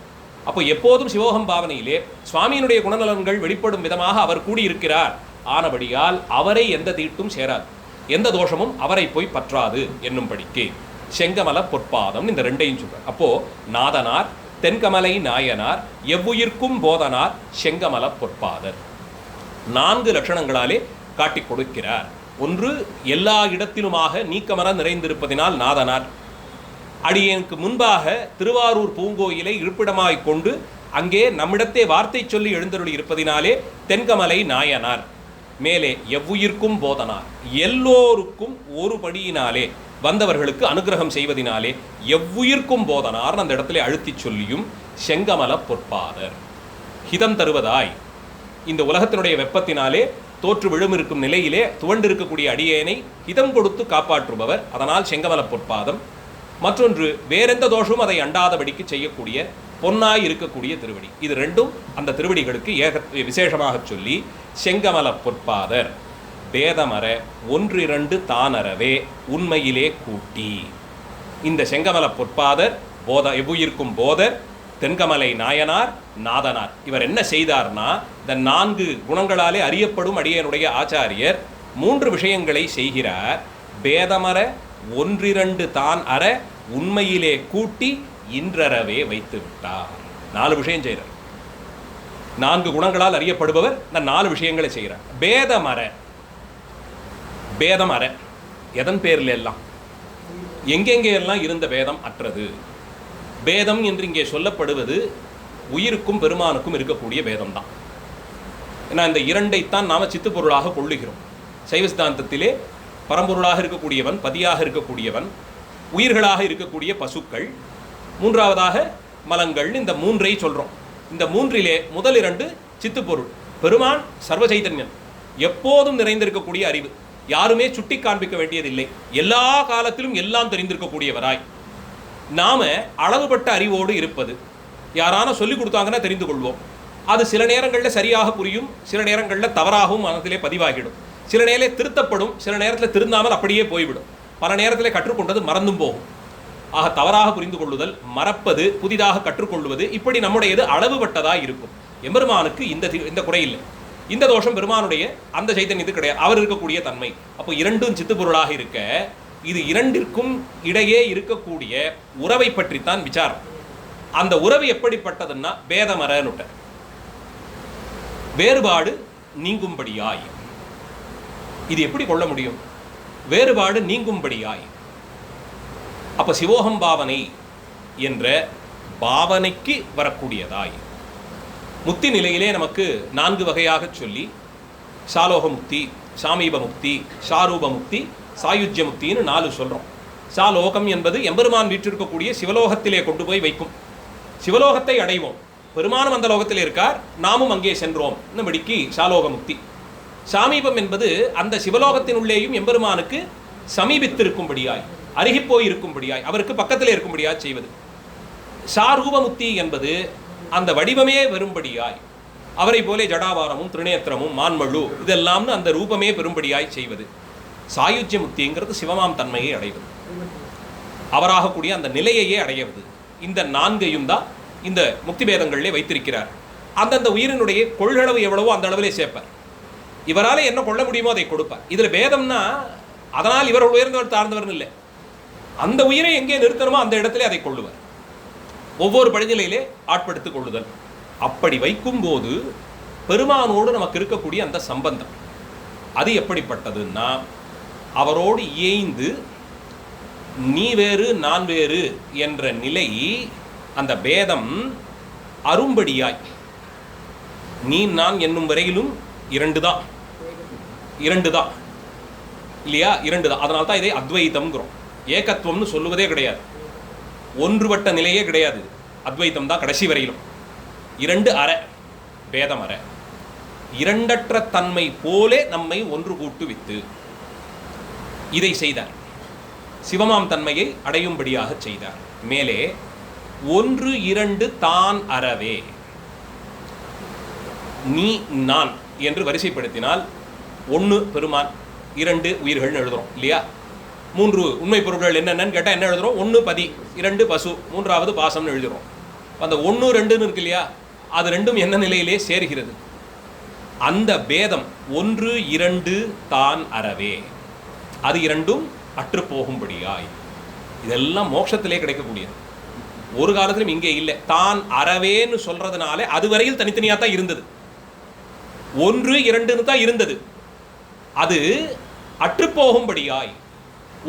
Speaker 1: அப்போ எப்போதும் சிவோகம் பாவனையிலே சுவாமியினுடைய குணநலன்கள் வெளிப்படும் விதமாக அவர் கூடியிருக்கிறார். ஆனபடியால் அவரை எந்த தீட்டும் சேராது, எந்த தோஷமும் அவரை போய் பற்றாது என்னும்படிக்கு செங்கமல பொற்பாதம் இந்த ரெண்டையும் சொல்றார். அப்போ நாதனார் தென்கமலை நாயனார் எவ்வுயிர்க்கும் போதனார் செங்கமல பொற்பாதர் 4 லட்சணங்களாலே காட்டிக் கொடுக்கிறார். ஒன்று, எல்லா இடத்திலுமாக நீக்கமர நிறைந்திருப்பதினால் நாதனார். அடியனுக்கு முன்பாக திருவாரூர் பூங்கோயிலை இருப்பிடமாய் கொண்டு அங்கே நம்மிடத்தே வார்த்தை சொல்லி எழுந்தருளி இருப்பதினாலே தென்கமலை நாயனார். மேலே எவ்வுயிர்க்கும் போதனார், எல்லோருக்கும் ஒரு படியினாலே வந்தவர்களுக்கு அனுகிரகம் செய்வதினாலே எவ்வுயிர்க்கும் போதனார் அந்த இடத்துல அழுத்தி சொல்லியும் செங்கமல பொற்பாதர். ஹிதம் தருவதாய் இந்த உலகத்தினுடைய வெப்பத்தினாலே தோற்று விழுமிருக்கும் நிலையிலே துவண்டிருக்கக்கூடிய அடியேனை ஹிதம் கொடுத்து காப்பாற்றுபவர். அதனால் செங்கமல பொற்பாதம். மற்றொன்று, வேறெந்த தோஷமும் அதை அண்டாதபடிக்கு செய்யக்கூடிய பொன்னாய் இருக்கக்கூடிய திருவடி. இது ரெண்டும் அந்த திருவடிகளுக்கு விசேஷமாக சொல்லி செங்கமல பொற்பாதர். பேதமர ஒன்றிரண்டு தானறவே உண்மையிலே கூட்டி. இந்த செங்கமல பொற்பாதர் எவ்வுயிர்க்கும் போதர் தென்கமலை நாயனார் நாதனார் இவர் என்ன செய்தார்னா, இந்த 4 குணங்களாலே அறியப்படும் அடியனுடைய ஆச்சாரியர் 3 விஷயங்களை செய்கிறார். பேதமர ஒன்றிரண்டு தான் அற உண்மையிலே கூட்டி இன்றறவே வைத்து விட்டார். 4 விஷயம் செய்கிறார். 4 குணங்களால் அறியப்படுபவர் இந்த 4 விஷயங்களை செய்கிறார். பேதம் அற எதன் பேரில் எல்லாம் எங்கெங்கே எல்லாம் இருந்த பேதம் அற்றது. பேதம் என்று இங்கே சொல்லப்படுவது உயிருக்கும் பெருமானுக்கும் இருக்கக்கூடிய பேதம் தான். ஏன்னா இந்த இரண்டைத்தான் நாம் சித்து பொருளாக கொள்ளுகிறோம். சைவ சித்தாந்தத்திலே பரம்பொருளாக இருக்கக்கூடியவன், பதியாக இருக்கக்கூடியவன், உயிர்களாக இருக்கக்கூடிய பசுக்கள், 3ஆவதாக மலங்கள், இந்த 3ஐ சொல்கிறோம். இந்த 3இலே முதல் 2 சித்துப்பொருள். பெருமான் சர்வ சைதன்யன், எப்போதும் நிறைந்திருக்கக்கூடிய அறிவு, யாருமே சுட்டி காண்பிக்க வேண்டியதில்லை, எல்லா காலத்திலும் எல்லாம் தெரிந்திருக்கக்கூடியவராய் நாம அளவுபட்ட அறிவோடு இருப்பது. யாரான சொல்லிக் கொடுத்தாங்கன்னா தெரிந்து கொள்வோம். அது சில நேரங்களில் சரியாக புரியும், சில நேரங்களில் தவறாகவும் மனத்திலே பதிவாகிடும், சில நேரத்தில் திருத்தப்படும், சில நேரத்தில் திருந்தாமல் அப்படியே போய்விடும், பல நேரத்தில் கற்றுக்கொண்டது மறந்தும் போகும். ஆக தவறாக புரிந்து கொள்ளுதல், மறப்பது, புதிதாக கற்றுக்கொள்வது, இப்படி நம்முடையது அளவுபட்டதாக இருக்கும். எம்பெருமானுக்கு இந்த குறை இல்லை. இந்த தோஷம் பெருமானுடைய அந்த சைத்தன்யத்துக்கு கிடையாது, அவர் இருக்கக்கூடிய தன்மை. அப்போ 2ம் சித்து பொருளாக இருக்க, இது 2ற்கும் இடையே இருக்கக்கூடிய உறவை பற்றித்தான் விசாரம். அந்த உறவு எப்படிப்பட்டதுன்னா பேதமரனுட்ட வேறுபாடு நீங்கும்படியாய். இது எப்படி கொள்ள முடியும்? வேறுபாடு நீங்கும்படியாய். அப்ப சிவோகம் பாவனை என்ற பாவனைக்கு வரக்கூடியதாய் முக்தி நிலையிலே நமக்கு 4 வகையாக சொல்லி, சாலோக முக்தி, சாமீப முக்தி, சாரூப முக்தி, சாயுஜ்ய முக்தின்னு 4 சொல்கிறோம். சாலோகம் என்பது எம்பெருமான் வீற்றிருக்கக்கூடிய சிவலோகத்திலே கொண்டு போய் வைக்கும். சிவலோகத்தை அடைவோம், பெருமானும் அந்த லோகத்தில் இருக்கார், நாமும் அங்கே சென்றோம் என்னபடிக்கு சாலோக முக்தி. சாமீபம் என்பது அந்த சிவலோகத்தினுள்ளேயும் எம்பெருமானுக்கு சமீபித்திருக்கும்படியாய், அருகிப்போய் இருக்கும்படியாய், அவருக்கு பக்கத்திலே இருக்கும்படியாய் செய்வது. சாரூப முக்தி என்பது அந்த வடிவமே வரும்படியாய், அவரை போலே ஜடாபாரமும் திருநேத்திரமும் மான்மழு இதெல்லாம்னு அந்த ரூபமே பெரும்படியாய் செய்வது. சாயுஜ்ய முக்திங்கிறது சிவமாம் தன்மையை அடைவது, அவராகக்கூடிய அந்த நிலையையே அடைவது. இந்த 4ஐயும் தான் இந்த முக்தி பேதங்களிலே வைத்திருக்கிறார். அந்தந்த உயிரினுடைய கொள்களவு எவ்வளவோ அந்த அளவிலே சேர்ப்பார். இவரால் என்ன கொள்ள முடியுமோ அதை கொடுப்பார். இதில் பேதம்னா அதனால் இவர் உயர்ந்தவர் தாழ்ந்தவர்னு இல்லை, அந்த உயிரை எங்கே நிறுத்தணுமோ அந்த இடத்துல அதை கொள்ளுவார். ஒவ்வொரு படிநிலையிலே ஆட்படுத்திக் கொள்ளுதல். அப்படி வைக்கும்போது பெருமானோடு நமக்கு இருக்கக்கூடிய அந்த சம்பந்தம் அது எப்படிப்பட்டதுன்னா, அவரோடு இயைந்து நீ வேறு நான் வேறு என்ற நிலை, அந்த பேதம் அரும்படியாய், நீ நான் என்னும் வரையிலும் 2 தான் இல்லையா, 2 தான். அதனால தான் இதை அத்வைத்தம்ங்கிறோம். ஏகத்துவம்னு சொல்லுவதே கிடையாது, ஒன்றுபட்ட நிலையே கிடையாது, அத்வைத்தம் தான் கடைசி வரையிலும். 2 அற பேதம் அற, 2அற்ற தன்மை போலே நம்மை ஒன்று கூட்டுவித்து இதை செய்தார். சிவமாம் தன்மையை அடையும்படியாக செய்தார். மேலே 1 2 தான் அறவே, நீ நான் என்று வரிசைப்படுத்தினால் 1 பெருமான், 2 உயிர்கள்னு எழுதுறோம் இல்லையா. 3 உண்மை பொருட்கள் என்னென்னு கேட்டால் என்ன எழுதுறோம்? 1 பதி, 2 பசு, 3வது பாசம்னு எழுதுறோம். அந்த 1 2ன்னு இருக்கு இல்லையா, அது 2ம் என்ன நிலையிலே சேர்கிறது? அந்த பேதம் 1 2 தான் அறவே, அது 2ம் அற்று போகும்படியாய். இதெல்லாம் மோட்சத்திலே கிடைக்கக்கூடியது, ஒரு காலத்திலும் இங்கே இல்லை. தான் அறவேன்னு சொல்றதுனால அதுவரையில் தனித்தனியாக தான் இருந்தது, 1 2ன்னு தான் இருந்தது. அது அற்று போகும்படியாய்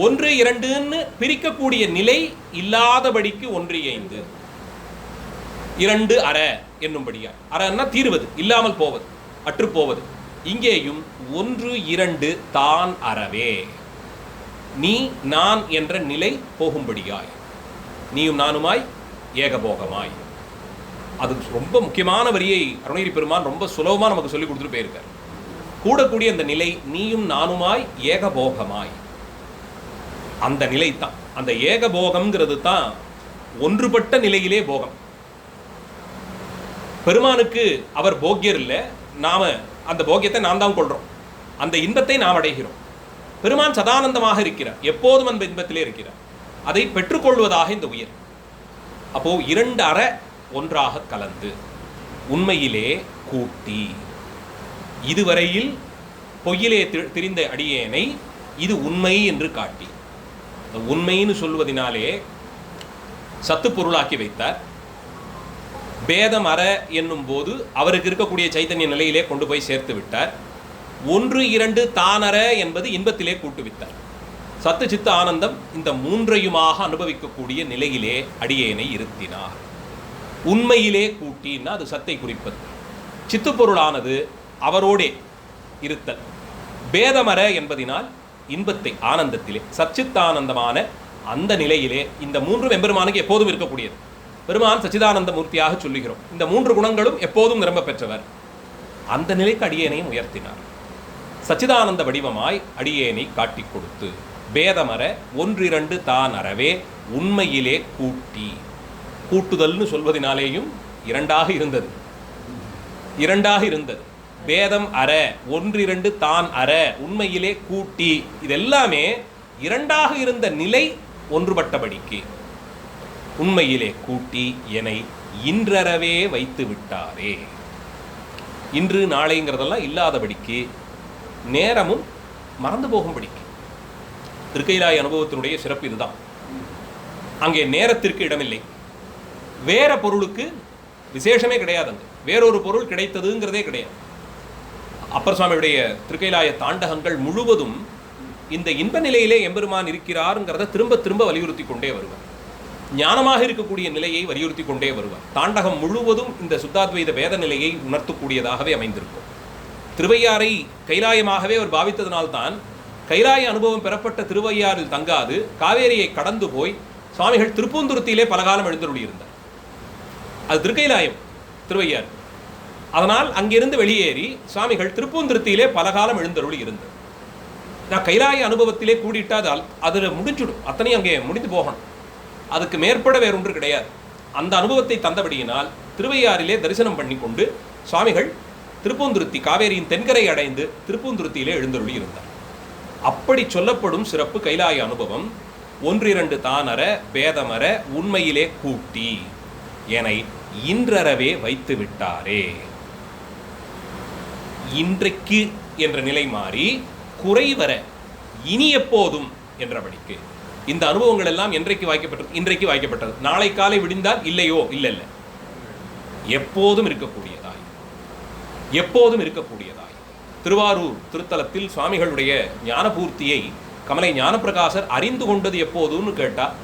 Speaker 1: 1 2ன்னு பிரிக்கக்கூடிய நிலை இல்லாதபடிக்கு 1 5 2 அற என்னும்படியாய். அறன்னா தீர்வது, இல்லாமல் போவது, அற்று போவது. இங்கேயும் 1 2 தான் அறவே, நீ நான் என்ற நிலை போகும்படியாய், நீயும் நானுமாய் ஏகபோகமாய். அது ரொம்ப முக்கியமான வரியை அருணகிரி பெருமான் ரொம்ப சுலபமாக நமக்கு சொல்லி கொடுத்துட்டு போயிருக்கார். கூடக்கூடிய அந்த நிலை நீயும் நானுமாய் ஏகபோகமாய், அந்த நிலை தான். அந்த ஏகபோகம்ங்கிறது தான் ஒன்றுபட்ட நிலையிலே போகம். பெருமானுக்கு அவர் போக்கியர் இல்லை, நாம அந்த போக்கியத்தை நான் தான் கொள்றோம். அந்த இன்பத்தை நாம் அடைகிறோம். பெருமான் சதானந்தமாக இருக்கிறார், எப்போதும் அந்த இன்பத்திலே இருக்கிறார். அதை பெற்றுக்கொள்வதாக இந்த உயிர். அப்போ 2 அற ஒன்றாக கலந்து உண்மையிலே கூட்டி, இதுவரையில் பொய்யிலே திரிந்த அடியேனை இது உண்மை என்று காட்டி, உண்மைன்னு சொல்வதனாலே சத்து பொருளாக்கி வைத்தார். பேதம் அற என்னும் போது அவருக்கு இருக்கக்கூடிய சைத்தன்ய நிலையிலே கொண்டு போய் சேர்த்து விட்டார். 1 2 தானற என்பது இன்பத்திலே கூட்டுவித்தார். சத்து சித்த ஆனந்தம் இந்த 3ஐயுமாக அனுபவிக்கக்கூடிய நிலையிலே அடியேனை இருத்தினார். உண்மையிலே கூட்டின்னா அது சத்தை குறிப்பது. சித்து பொருளானது அவரோடே இருத்தல். பேதமர என்பதினால் இன்பத்தை ஆனந்தத்திலே சச்சித்தானந்தமான அந்த நிலையிலே இந்த 3 எம்பெருமானுக்கு எப்போதும் இருக்கக்கூடியது. பெருமான் சச்சிதானந்த மூர்த்தியாக சொல்லுகிறோம். இந்த 3 குணங்களும் எப்போதும் நிரம்ப பெற்றவர். அந்த நிலைக்கு அடியேனையும் உயர்த்தினார். சச்சிதானந்த வடிவமாய் அடியேனை காட்டி கொடுத்து பேதமர 1 2 தான் அறவே உண்மையிலே கூட்டி, கூட்டுதல்னு சொல்வதனாலேயும் 2ஆக இருந்தது. பேதம் அற 1 2 தான் அற உண்மையிலே கூட்டி, இதெல்லாமே 2ஆக இருந்த நிலை ஒன்றுபட்டபடிக்கு உண்மையிலே கூட்டி என்னை இன்றறவே வைத்து விட்டாரே. இன்று நாளைங்கிறதெல்லாம் இல்லாதபடிக்கு, நேரமும் மறந்து போகும்படிக்கு. திருக்கைலாய அனுபவத்தினுடைய சிறப்பு இதுதான். அங்கே நேரத்திற்கு இடமில்லை, வேற பொருளுக்கு விசேஷமே கிடையாது. அங்கே வேறொரு பொருள் கிடைத்ததுங்கிறதே கிடையாது. அப்பர் சுவாமியுடைய திருக்கைலாய தாண்டகங்கள் முழுவதும் இந்த இன்ப நிலையிலே எம்பெருமான் இருக்கிறாருங்கிறத திரும்ப திரும்ப வலியுறுத்தி கொண்டே வருவார். ஞானமாக இருக்கக்கூடிய நிலையை வலியுறுத்தி கொண்டே வருவார். தாண்டகம் முழுவதும் இந்த சுத்தாத்வைத வேத நிலையை உணர்த்தக்கூடியதாகவே அமைந்திருக்கும். திருவையாறை கைலாயமாகவே அவர் பாவித்ததனால்தான் கைலாய அனுபவம் பெறப்பட்ட திருவையாறில் தங்காது காவேரியை கடந்து போய் சுவாமிகள் திருப்பூந்துருத்தியிலே பலகாலம் எழுந்தருளியிருந்தார். அது திருக்கைலாயம் திருவையாறு. அதனால் அங்கிருந்து வெளியேறி சுவாமிகள் திருப்பூந்துருத்தியிலே பலகாலம் எழுந்தருளி இருந்தார். நான் கைலாய அனுபவத்திலே கூடிட்டால் அதில் முடிஞ்சுடும், அத்தனையும் அங்கே முடிந்து போகணும். அதுக்கு மேற்பட வேறொன்று கிடையாது. அந்த அனுபவத்தை தந்தபடியினால் திருவையாறிலே தரிசனம் பண்ணி கொண்டு சுவாமிகள் திருப்பூந்துருத்தி காவேரியின் தென்கரை அடைந்து திருப்பூந்துருத்தியிலே எழுந்தருளி இருந்தார். அப்படி சொல்லப்படும் சிறப்பு கைலாய அனுபவம் 1 2 தானற பேதமர உண்மையிலே கூட்டி என்னை இன்றறவே வைத்து விட்டாரே. இன்றைக்கு என்ற நிலை மாறி குறைவர இனி எப்போதும் என்றபடிக்கு இந்த அனுபவங்கள் எல்லாம் என்றைக்கு வாய்க்கப்பட்டது? இன்றைக்கு வாய்க்கப்பட்டது. நாளை காலை விடிந்தால் இல்லையோ? இல்லை, எப்போதும் இருக்கக்கூடியதாய், எப்போதும் இருக்கக்கூடியதாய். திருவாரூர் திருத்தலத்தில் சுவாமிகளுடைய ஞானபூர்த்தியை கமலை ஞானப்பிரகாசர் அறிந்து கொண்டது எப்போதுன்னு கேட்டால்,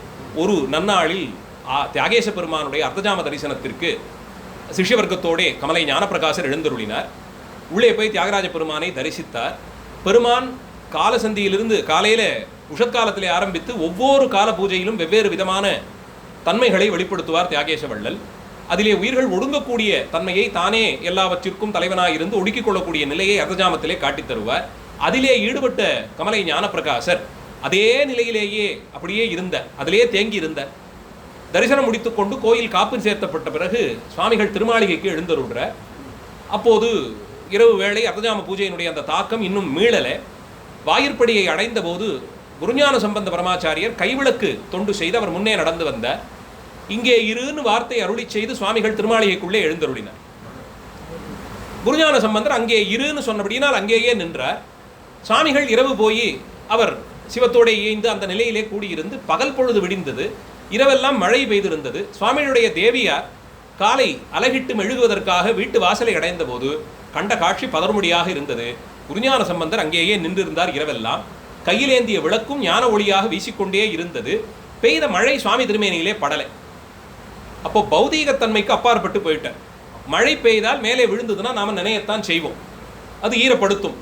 Speaker 1: ஒரு நன்னாளில் தியாகேச பெருமானுடைய அர்த்தஜாம தரிசனத்திற்கு சிஷ்யவர்க்கத்தோடே கமலை ஞானப்பிரகாசர் எழுந்தருளினார். உள்ளே போய் தியாகராஜ பெருமானை தரிசித்தார். பெருமான் காலசந்தியிலிருந்து காலையில் உஷத்காலத்திலே ஆரம்பித்து ஒவ்வொரு கால பூஜையிலும் வெவ்வேறு விதமான தன்மைகளை வெளிப்படுத்துவார் தியாகேச வள்ளல். அதிலே உயிர்கள் ஒடுங்கக்கூடிய தன்மையை தானே எல்லாவற்றிற்கும் தலைவனாக இருந்து ஒடுக்கிக் கொள்ளக்கூடிய நிலையை அர்த்தஜாமத்திலே காட்டித் தருவார். அதிலே ஈடுபட்ட கமலை ஞானப்பிரகாசர் அதே நிலையிலேயே அப்படியே இருந்த, அதிலே தேங்கி இருந்த, தரிசனம் முடித்துக்கொண்டு கோயில் காப்பு சேர்த்தப்பட்ட பிறகு சுவாமிகள் திருமாளிகைக்கு எழுந்தருள்ற. அப்போது இரவு வேளை அர்த்தஜாம பூஜையினுடைய அந்த தாக்கம் இன்னும் மீளலை. வாயிற்படியை அடைந்த போது குருஞான சம்பந்த பரமாச்சாரியர் கைவிளக்கு தொண்டு செய்து அவர் முன்னே நடந்து வந்த, இங்கே இருன்னு வார்த்தை அருளி செய்து சுவாமிகள் திருமாளிகைக்குள்ளே எழுந்தருளினார். குருஞான சம்பந்தர் அங்கே இருன்னு சொன்னபடியினால் அங்கேயே நின்றார். சுவாமிகள் இரவு போய் அவர் சிவத்தோடு இயைந்து அந்த நிலையிலே கூடியிருந்து பகல் பொழுது விடிந்தது. இரவெல்லாம் மழை பெய்திருந்தது. சுவாமிகளுடைய தேவியார் காலை அலகிட்டு மெழுகுவதற்காக வீட்டு வாசலை அடைந்த போது கண்ட காட்சி பதறுமுடியாக இருந்தது. குருஞான சம்பந்தர் அங்கேயே நின்றிருந்தார். இரவெல்லாம் கையிலேந்திய விளக்கும் ஞான ஒளியாக வீசிக்கொண்டே இருந்தது. பெய்த மழை சுவாமி திருமேனியிலே படலை. அப்போ பௌதீகத்தன்மைக்கு அப்பாற்பட்டு போயிட்டார். மழை பெய்தால் மேலே விழுந்ததுன்னா நாம் நினையத்தான் செய்வோம், அது ஈரப்படுத்தும்.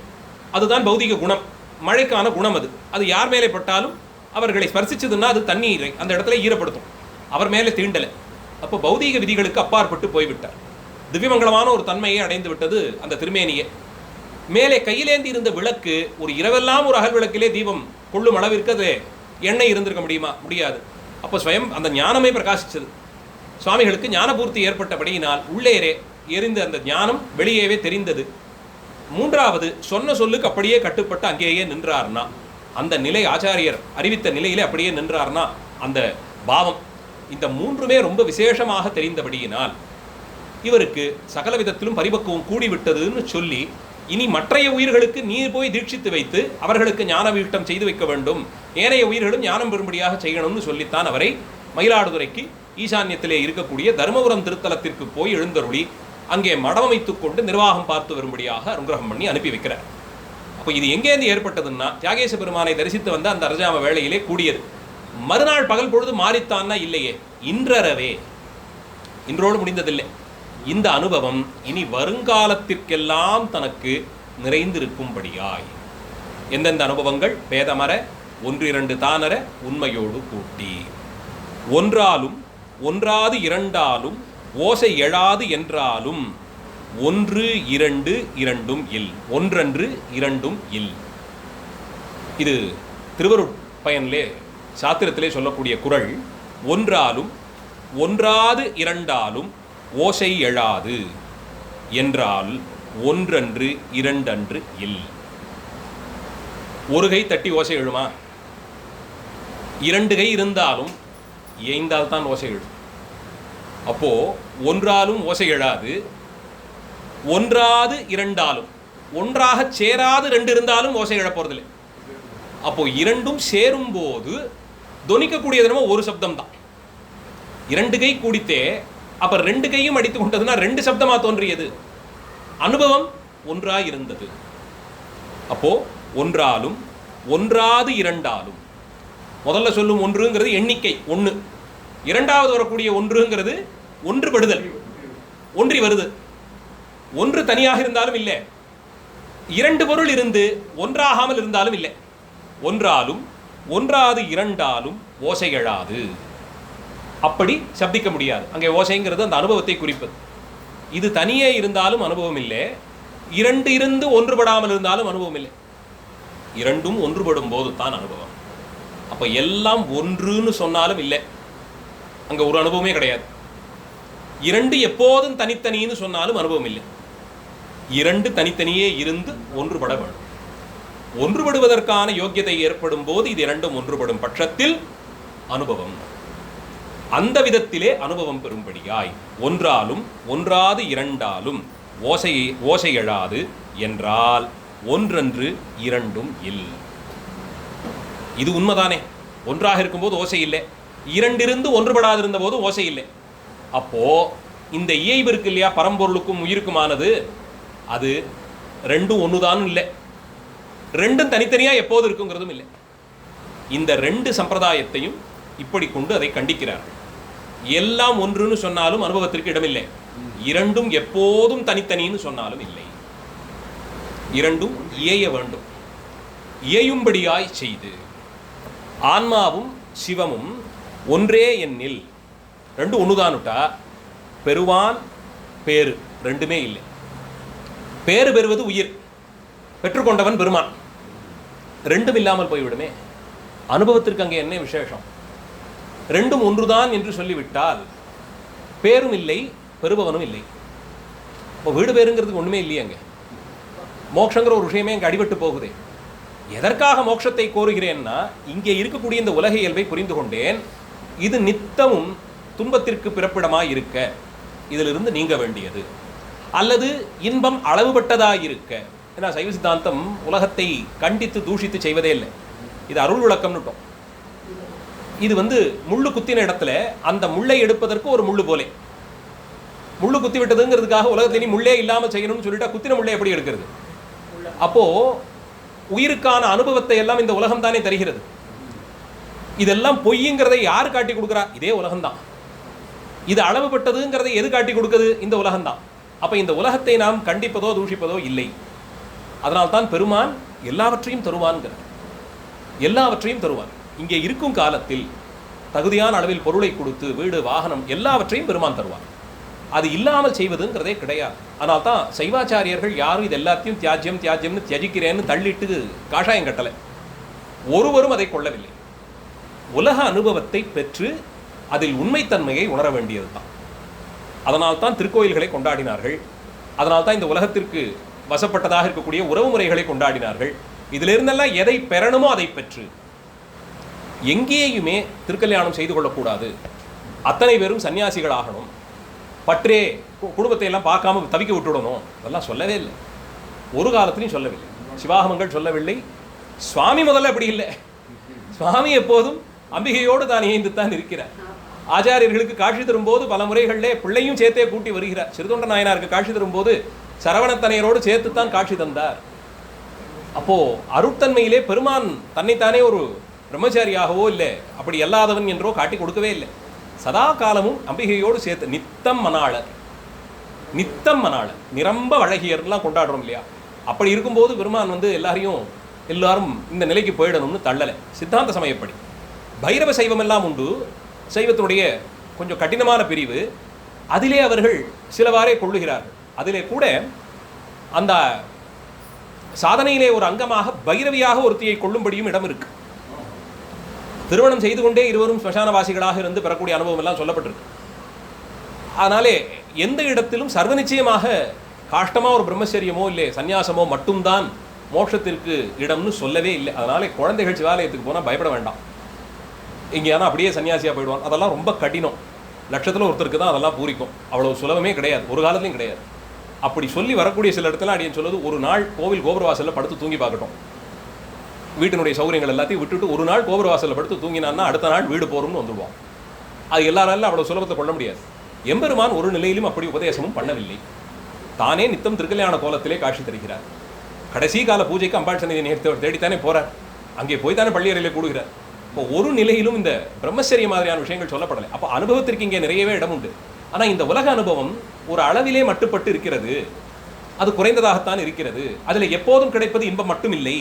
Speaker 1: அதுதான் பௌதீக குணம், மழைக்கான குணம். அது யார் மேலே பட்டாலும் அவர்களை ஸ்பர்சிச்சதுன்னா அது தண்ணீரை அந்த இடத்துல ஈரப்படுத்தும், அவர் மேலே தீண்டலை. அப்போ பௌதீக விதிகளுக்கு அப்பாற்பட்டு போய்விட்டார். திவ்யமங்கலமான ஒரு தன்மையை அடைந்து விட்டது அந்த திருமேனியை. மேலே கையிலேந்தி இருந்த விளக்கு ஒரு இரவெல்லாம் ஒரு அகல் விளக்கிலே தீபம் கொள்ளும் அளவிற்கு அது எண்ணெய் இருந்திருக்க முடியுமா? முடியாது. அப்போ ஸ்வயம் அந்த ஞானமே பிரகாசிச்சது. சுவாமிகளுக்கு ஞானபூர்த்தி ஏற்பட்டபடியினால் உள்ளேரே எரிந்த அந்த ஞானம் வெளியேவே தெரிந்தது. மூன்றாவது, சொன்ன சொல்லுக்கு அப்படியே கட்டுப்பட்டு அங்கேயே நின்றார்னா, அந்த நிலை ஆச்சாரியர் அறிவித்த நிலையிலே அப்படியே நின்றார்னா அந்த பாவம், இந்த மூன்றுமே ரொம்ப விசேஷமாக தெரிந்தபடியினால் இவருக்கு சகல விதத்திலும் பரிபக்குவம் கூடிவிட்டதுன்னு சொல்லி, இனி மற்றைய உயிர்களுக்கு நீர் போய் தீட்சித்து வைத்து அவர்களுக்கு ஞான வீட்டம் செய்து வைக்க வேண்டும், ஏனைய உயிர்களும் ஞானம் பெறும்படியாக செய்யணும்னு சொல்லித்தான் அவரை மயிலாடுதுறைக்கு ஈசான்யத்திலே இருக்கக்கூடிய தருமபுரம் திருத்தலத்திற்கு போய் எழுந்தருளி அங்கே மடமைத்துக் கொண்டு நிர்வாகம் பார்த்து வரும்படியாக அனுகிரகம் பண்ணி அனுப்பி வைக்கிறார். அப்போ இது எங்கேருந்து ஏற்பட்டதுன்னா, தியாகேச பெருமானை தரிசித்து வந்த அந்த அரஜாம வேளையிலே கூடியது. மறுநாள் பகல் பொழுது மாறித்தான்னா இல்லையே, இன்றறவே, இன்றோடு முடிந்ததில்லை. இந்த அனுபவம் இனி வருங்காலத்திற்கெல்லாம் தனக்கு நிறைந்திருக்கும்படியாய் எந்தெந்த அனுபவங்கள்? பேதமர ஒன்றிரண்டு தானர உண்மையோடு கூட்டி, ஒன்றாலும் ஒன்றாது இரண்டாலும் ஓசை எழாது என்றாலும் ஒன்று இரண்டு இரண்டும் இல், ஒன்றன்று இரண்டும் இல். இது திருவருட்பயனிலே சாத்திரத்திலே சொல்லக்கூடிய குறள். ஒன்றாலும் ஒன்றாது இரண்டாலும் ஓசை எழாது என்றால் ஒன்றன்று இரண்டன்று இல். ஒரு கை தட்டி ஓசை எழுமா? இரண்டு கை இருந்தாலும் ஏய்ந்தால் தான் ஓசை எழும். அப்போ ஒன்றாலும் ஓசை எழாது, ஒன்றாது இரண்டாலும், ஒன்றாக சேராது ரெண்டு இருந்தாலும் ஓசை எழப்போறதில்லை. அப்போ இரண்டும் சேரும் போது தொனிக்கக்கூடியது என்னமோ ஒரு சப்தம் தான். இரண்டு கை கூடித்தே அப்ப ரெண்டு கையும் அடித்து கொண்டதுன்னா ரெண்டு சப்தமா தோன்றியது. அனுபவம் ஒன்றாய் இருந்தது. அப்போ ஒன்றாலும் ஒன்றாது இரண்டாலும், முதல்ல சொல்லும் ஒன்றுங்கிறது எண்ணிக்கை ஒன்று, இரண்டாவது வரக்கூடிய ஒன்றுங்கிறது ஒன்றுபடுதல், ஒன்றி வருது. ஒன்று தனியாக இருந்தாலும் இல்லை, இரண்டு பொருள் இருந்து ஒன்றாகாமல் இருந்தாலும் இல்லை. ஒன்றாலும் ஒன்றாது இரண்டாலும் ஓசை எழாது, அப்படி சப்திக்க முடியாது. அங்கே ஓசைங்கிறது அந்த அனுபவத்தை குறிப்பது. இது தனியே இருந்தாலும் அனுபவம் இல்லை, இரண்டு இருந்து ஒன்றுபடாமல் இருந்தாலும் அனுபவம் இல்லை. இரண்டும் ஒன்றுபடும் போது தான் அனுபவம். அப்போ எல்லாம் ஒன்றுன்னு சொன்னாலும் இல்லை, அங்கே ஒரு அனுபவமே கிடையாது. இரண்டு எப்போதும் தனித்தனின்னு சொன்னாலும் அனுபவம் இல்லை. இரண்டு தனித்தனியே இருந்து ஒன்றுபட வேண்டும். ஒன்றுபடுவதற்கான யோக்கியதை ஏற்படும் போது இது இரண்டும் ஒன்றுபடும் பட்சத்தில் அனுபவம். அந்த விதத்திலே அனுபவம் பெறும்படியாய் ஒன்றாலும் ஒன்றாது இரண்டாலும் ஓசை எழாது என்றால் ஒன்றன்று இரண்டும் இல். இது உண்மைதானே? ஒன்றாக இருக்கும்போது ஓசை இல்லை, இரண்டிருந்து ஒன்றுபடாது இருந்த போது ஓசை இல்லை. அப்போ இந்த இயைபு இருக்கு இல்லையா, பரம்பொருளுக்கும் உயிருக்குமானது, அது ரெண்டும் ஒன்றுதான் இல்லை, ரெண்டும் தனித்தனியா எப்போது இருக்குங்கிறதும் இல்லை. இந்த ரெண்டு சம்பிரதாயத்தையும் இப்படி கொண்டு அதை கண்டிக்கிறார்கள். எல்லாம் ஒன்றுன்னு சொன்னாலும் அனுபவத்திற்கு இடமில்லை, இரண்டும் எப்போதும் தனித்தனின்னு சொன்னாலும் இல்லை. இரண்டும் இயைய வேண்டும். இயையும்படியாய் செய்து ஆன்மாவும் சிவமும் ஒன்றே எண்ணில், ரெண்டு ஒண்ணுதானுட்டா பெறுவான் பேரு ரெண்டுமே இல்லை. பேரு பெறுவது உயிர், பெற்றுக்கொண்டவன் பெருமான், ரெண்டும் இல்லாமல் போய்விடுமே. அனுபவத்திற்கு அங்கே என்ன விசேஷம்? ரெண்டும் ஒன்றுதான் என்று சொல்லிவிட்டால் பேரும் இல்லை, பெறுபவனும் இல்லை. இப்போ வீடு பேருங்கிறதுக்கு ஒன்றுமே இல்லையே. அங்கே மோட்சங்கிற ஒரு விஷயமே அங்கே அடிபட்டு போகுது. எதற்காக மோட்சத்தை கோருகிறேன்னா, இங்கே இருக்கக்கூடிய இந்த உலக இயல்பை புரிந்து கொண்டேன், இது நித்தமும் துன்பத்திற்கு பிறப்பிடமாய் இருக்க, இதிலிருந்து நீங்க வேண்டியது, அல்லது இன்பம் அளவுபட்டதாய் இருக்க. ஏன்னா சைவ சித்தாந்தம் உலகத்தை கண்டித்து தூஷித்து செய்வதே இல்லை, இது அருள் விளக்கம்னுட்டோம். இது முள்ளு குத்தின இடத்துல அந்த முள்ளை எடுப்பதற்கு ஒரு முள்ளு போலே, முள்ளு குத்தி விட்டதுங்கிறதுக்காக உலகத்திலே முள்ளே இல்லாமல் செய்யணும்னு சொல்லிட்டா குத்தின முள்ளை எப்படி எடுக்கிறது? அப்போ உயிருக்கான அனுபவத்தை எல்லாம் இந்த உலகம் தானே தருகிறது. இதெல்லாம் பொய்ங்கிறதை யார் காட்டி கொடுக்குறா? இதே உலகம்தான். இது அளவுபட்டதுங்கிறதை எது காட்டி கொடுக்குது? இந்த உலகம்தான். அப்ப இந்த உலகத்தை நாம் கண்டிப்பதோ தூஷிப்பதோ இல்லை. அதனால்தான் பெருமான் எல்லாவற்றையும் தருவான்கிறார். எல்லாவற்றையும் தருவான். இங்கே இருக்கும் காலத்தில் தகுதியான அளவில் பொருளை கொடுத்து வீடு வாகனம் எல்லாவற்றையும் பெருமான் தருவான். அது இல்லாமல் செய்வதுங்கிறதே கிடையாது. ஆனால் தான் சைவாச்சாரியர்கள் யாரும் இது எல்லாத்தையும் தியாஜ்யம்னு தியஜிக்கிறேன்னு தள்ளிட்டு காஷாயம் கட்டலை. ஒருவரும் அதை கொள்ளவில்லை. உலக அனுபவத்தை பெற்று அதில் உண்மைத்தன்மையை உணர வேண்டியது தான். அதனால் தான் திருக்கோயில்களை கொண்டாடினார்கள். அதனால் தான் இந்த உலகத்திற்கு வசப்பட்டதாக இருக்கக்கூடிய உறவு முறைகளை கொண்டாடினார்கள். இதிலிருந்தெல்லாம் எதை பெறணுமோ அதை பெற்று எங்கேயுமே திருக்கல்யாணம் செய்து கொள்ளக்கூடாது, அத்தனை பேரும் சன்னியாசிகள் ஆகணும், பற்றே குடும்பத்தை எல்லாம் பார்க்காம தவிக்க விட்டுடணும், அதெல்லாம் சொல்லவே இல்லை. ஒரு காலத்திலையும் சொல்லவில்லை. சிவாகமங்கள் சொல்லவில்லை. சுவாமி முதல்ல அப்படி இல்லை. சுவாமி எப்போதும் அம்பிகையோடு தான் இணைந்து தான் இருக்கிறார். ஆச்சாரியர்களுக்கு காட்சி தரும்போது பல முறைகளிலே பிள்ளையும் சேர்த்தே கூட்டி வருகிறார். சிறுதொண்ட நாயனாருக்கு காட்சி தரும்போது சரவணத்தனையரோடு சேர்த்துத்தான் காட்சி தந்தார். அப்போ அருட்தன்மையிலே பெருமான் தன்னைத்தானே ஒரு பிரம்மச்சாரியாகவோ இல்லை அப்படி அல்லாதவன் என்றோ காட்டி கொடுக்கவே இல்லை. சதா காலமும் அம்பிகையோடு சேர்த்து நித்தம் மணாளர், நித்தம் மணாளர், நிரம்ப அழகியர்லாம் கொண்டாடுறோம் இல்லையா? அப்படி இருக்கும்போது பெருமான் எல்லாரும் இந்த நிலைக்கு போயிடணும்னு தள்ளலை. சித்தாந்த சமயப்படி பைரவ சைவம் எல்லாம் உண்டு. சைவத்தினுடைய கொஞ்சம் கடினமான பிரிவு. அதிலே அவர்கள் சிலவாறே கொள்ளுகிறார்கள். அதிலே கூட அந்த சாதனையிலே ஒரு அங்கமாக பைரவியாக ஒருத்தியை கொள்ளும்படியும் இடம் இருக்கு. திருமணம் செய்து கொண்டே இருவரும் ஸ்மசானவாசிகளாக இருந்து பெறக்கூடிய அனுபவம் எல்லாம் சொல்லப்பட்டிருக்கு. அதனாலே எந்த இடத்திலும் சர்வ நிச்சயமாக காஷ்டமாக ஒரு பிரம்மச்சரியமோ இல்லை சன்னியாசமோ மட்டும்தான் மோட்சத்திற்கு இடம்னு சொல்லவே இல்லை. அதனாலே குழந்தைகள் சிவாலயத்துக்கு போனால் பயப்பட வேண்டாம். எங்கேயானா அப்படியே சன்னியாசியாக போயிடுவான். அதெல்லாம் ரொம்ப கடினம். லட்சத்தில் ஒருத்தருக்கு தான் அதெல்லாம் பூரிக்கும். அவ்வளோ சுலபமே கிடையாது, ஒரு காலத்துலையும் கிடையாது. அப்படி சொல்லி வரக்கூடிய சில இடத்துல அடியன் சொல்லுது, ஒரு நாள் கோவில் கோபுரவாசலில் படுத்து தூங்கி பார்க்கட்டும். வீட்டினுடைய சௌகரியங்கள் எல்லாத்தையும் விட்டுட்டு ஒரு நாள் கோபுரவாசலில் படுத்து தூங்கினான்னா அடுத்த நாள் வீடு போகிறோம்னு வந்துடுவோம். அது எல்லாராலும் அவ்வளோ சுலபத்தை கொள்ள முடியாது. எம்பெருமான் ஒரு நிலையிலும் அப்படி உபதேசமும் பண்ணவில்லை. தானே நித்தம் திருக்கல்யாண கோலத்திலே காட்சி தருகிறார். கடைசி கால பூஜைக்கு அம்பாள் சன்னதி தேடித்தானே போகிறார். அங்கே போய்த்தானே பள்ளியறையில் கூடுகிறார். இப்போ ஒரு நிலையிலும் இந்த பிரம்மச்சரிய மாதிரியான விஷயங்கள் சொல்லப்படலை. அப்போ அனுபவத்திற்கு இங்கே நிறையவே இடம் உண்டு. ஆனால் இந்த உலக அனுபவம் ஒரு அளவிலே மட்டுப்பட்டு இருக்கிறது. அது குறைந்ததாகத்தான் இருக்கிறது. அதில் எப்போதும் கிடைப்பது இன்பம் மட்டும் இல்லை,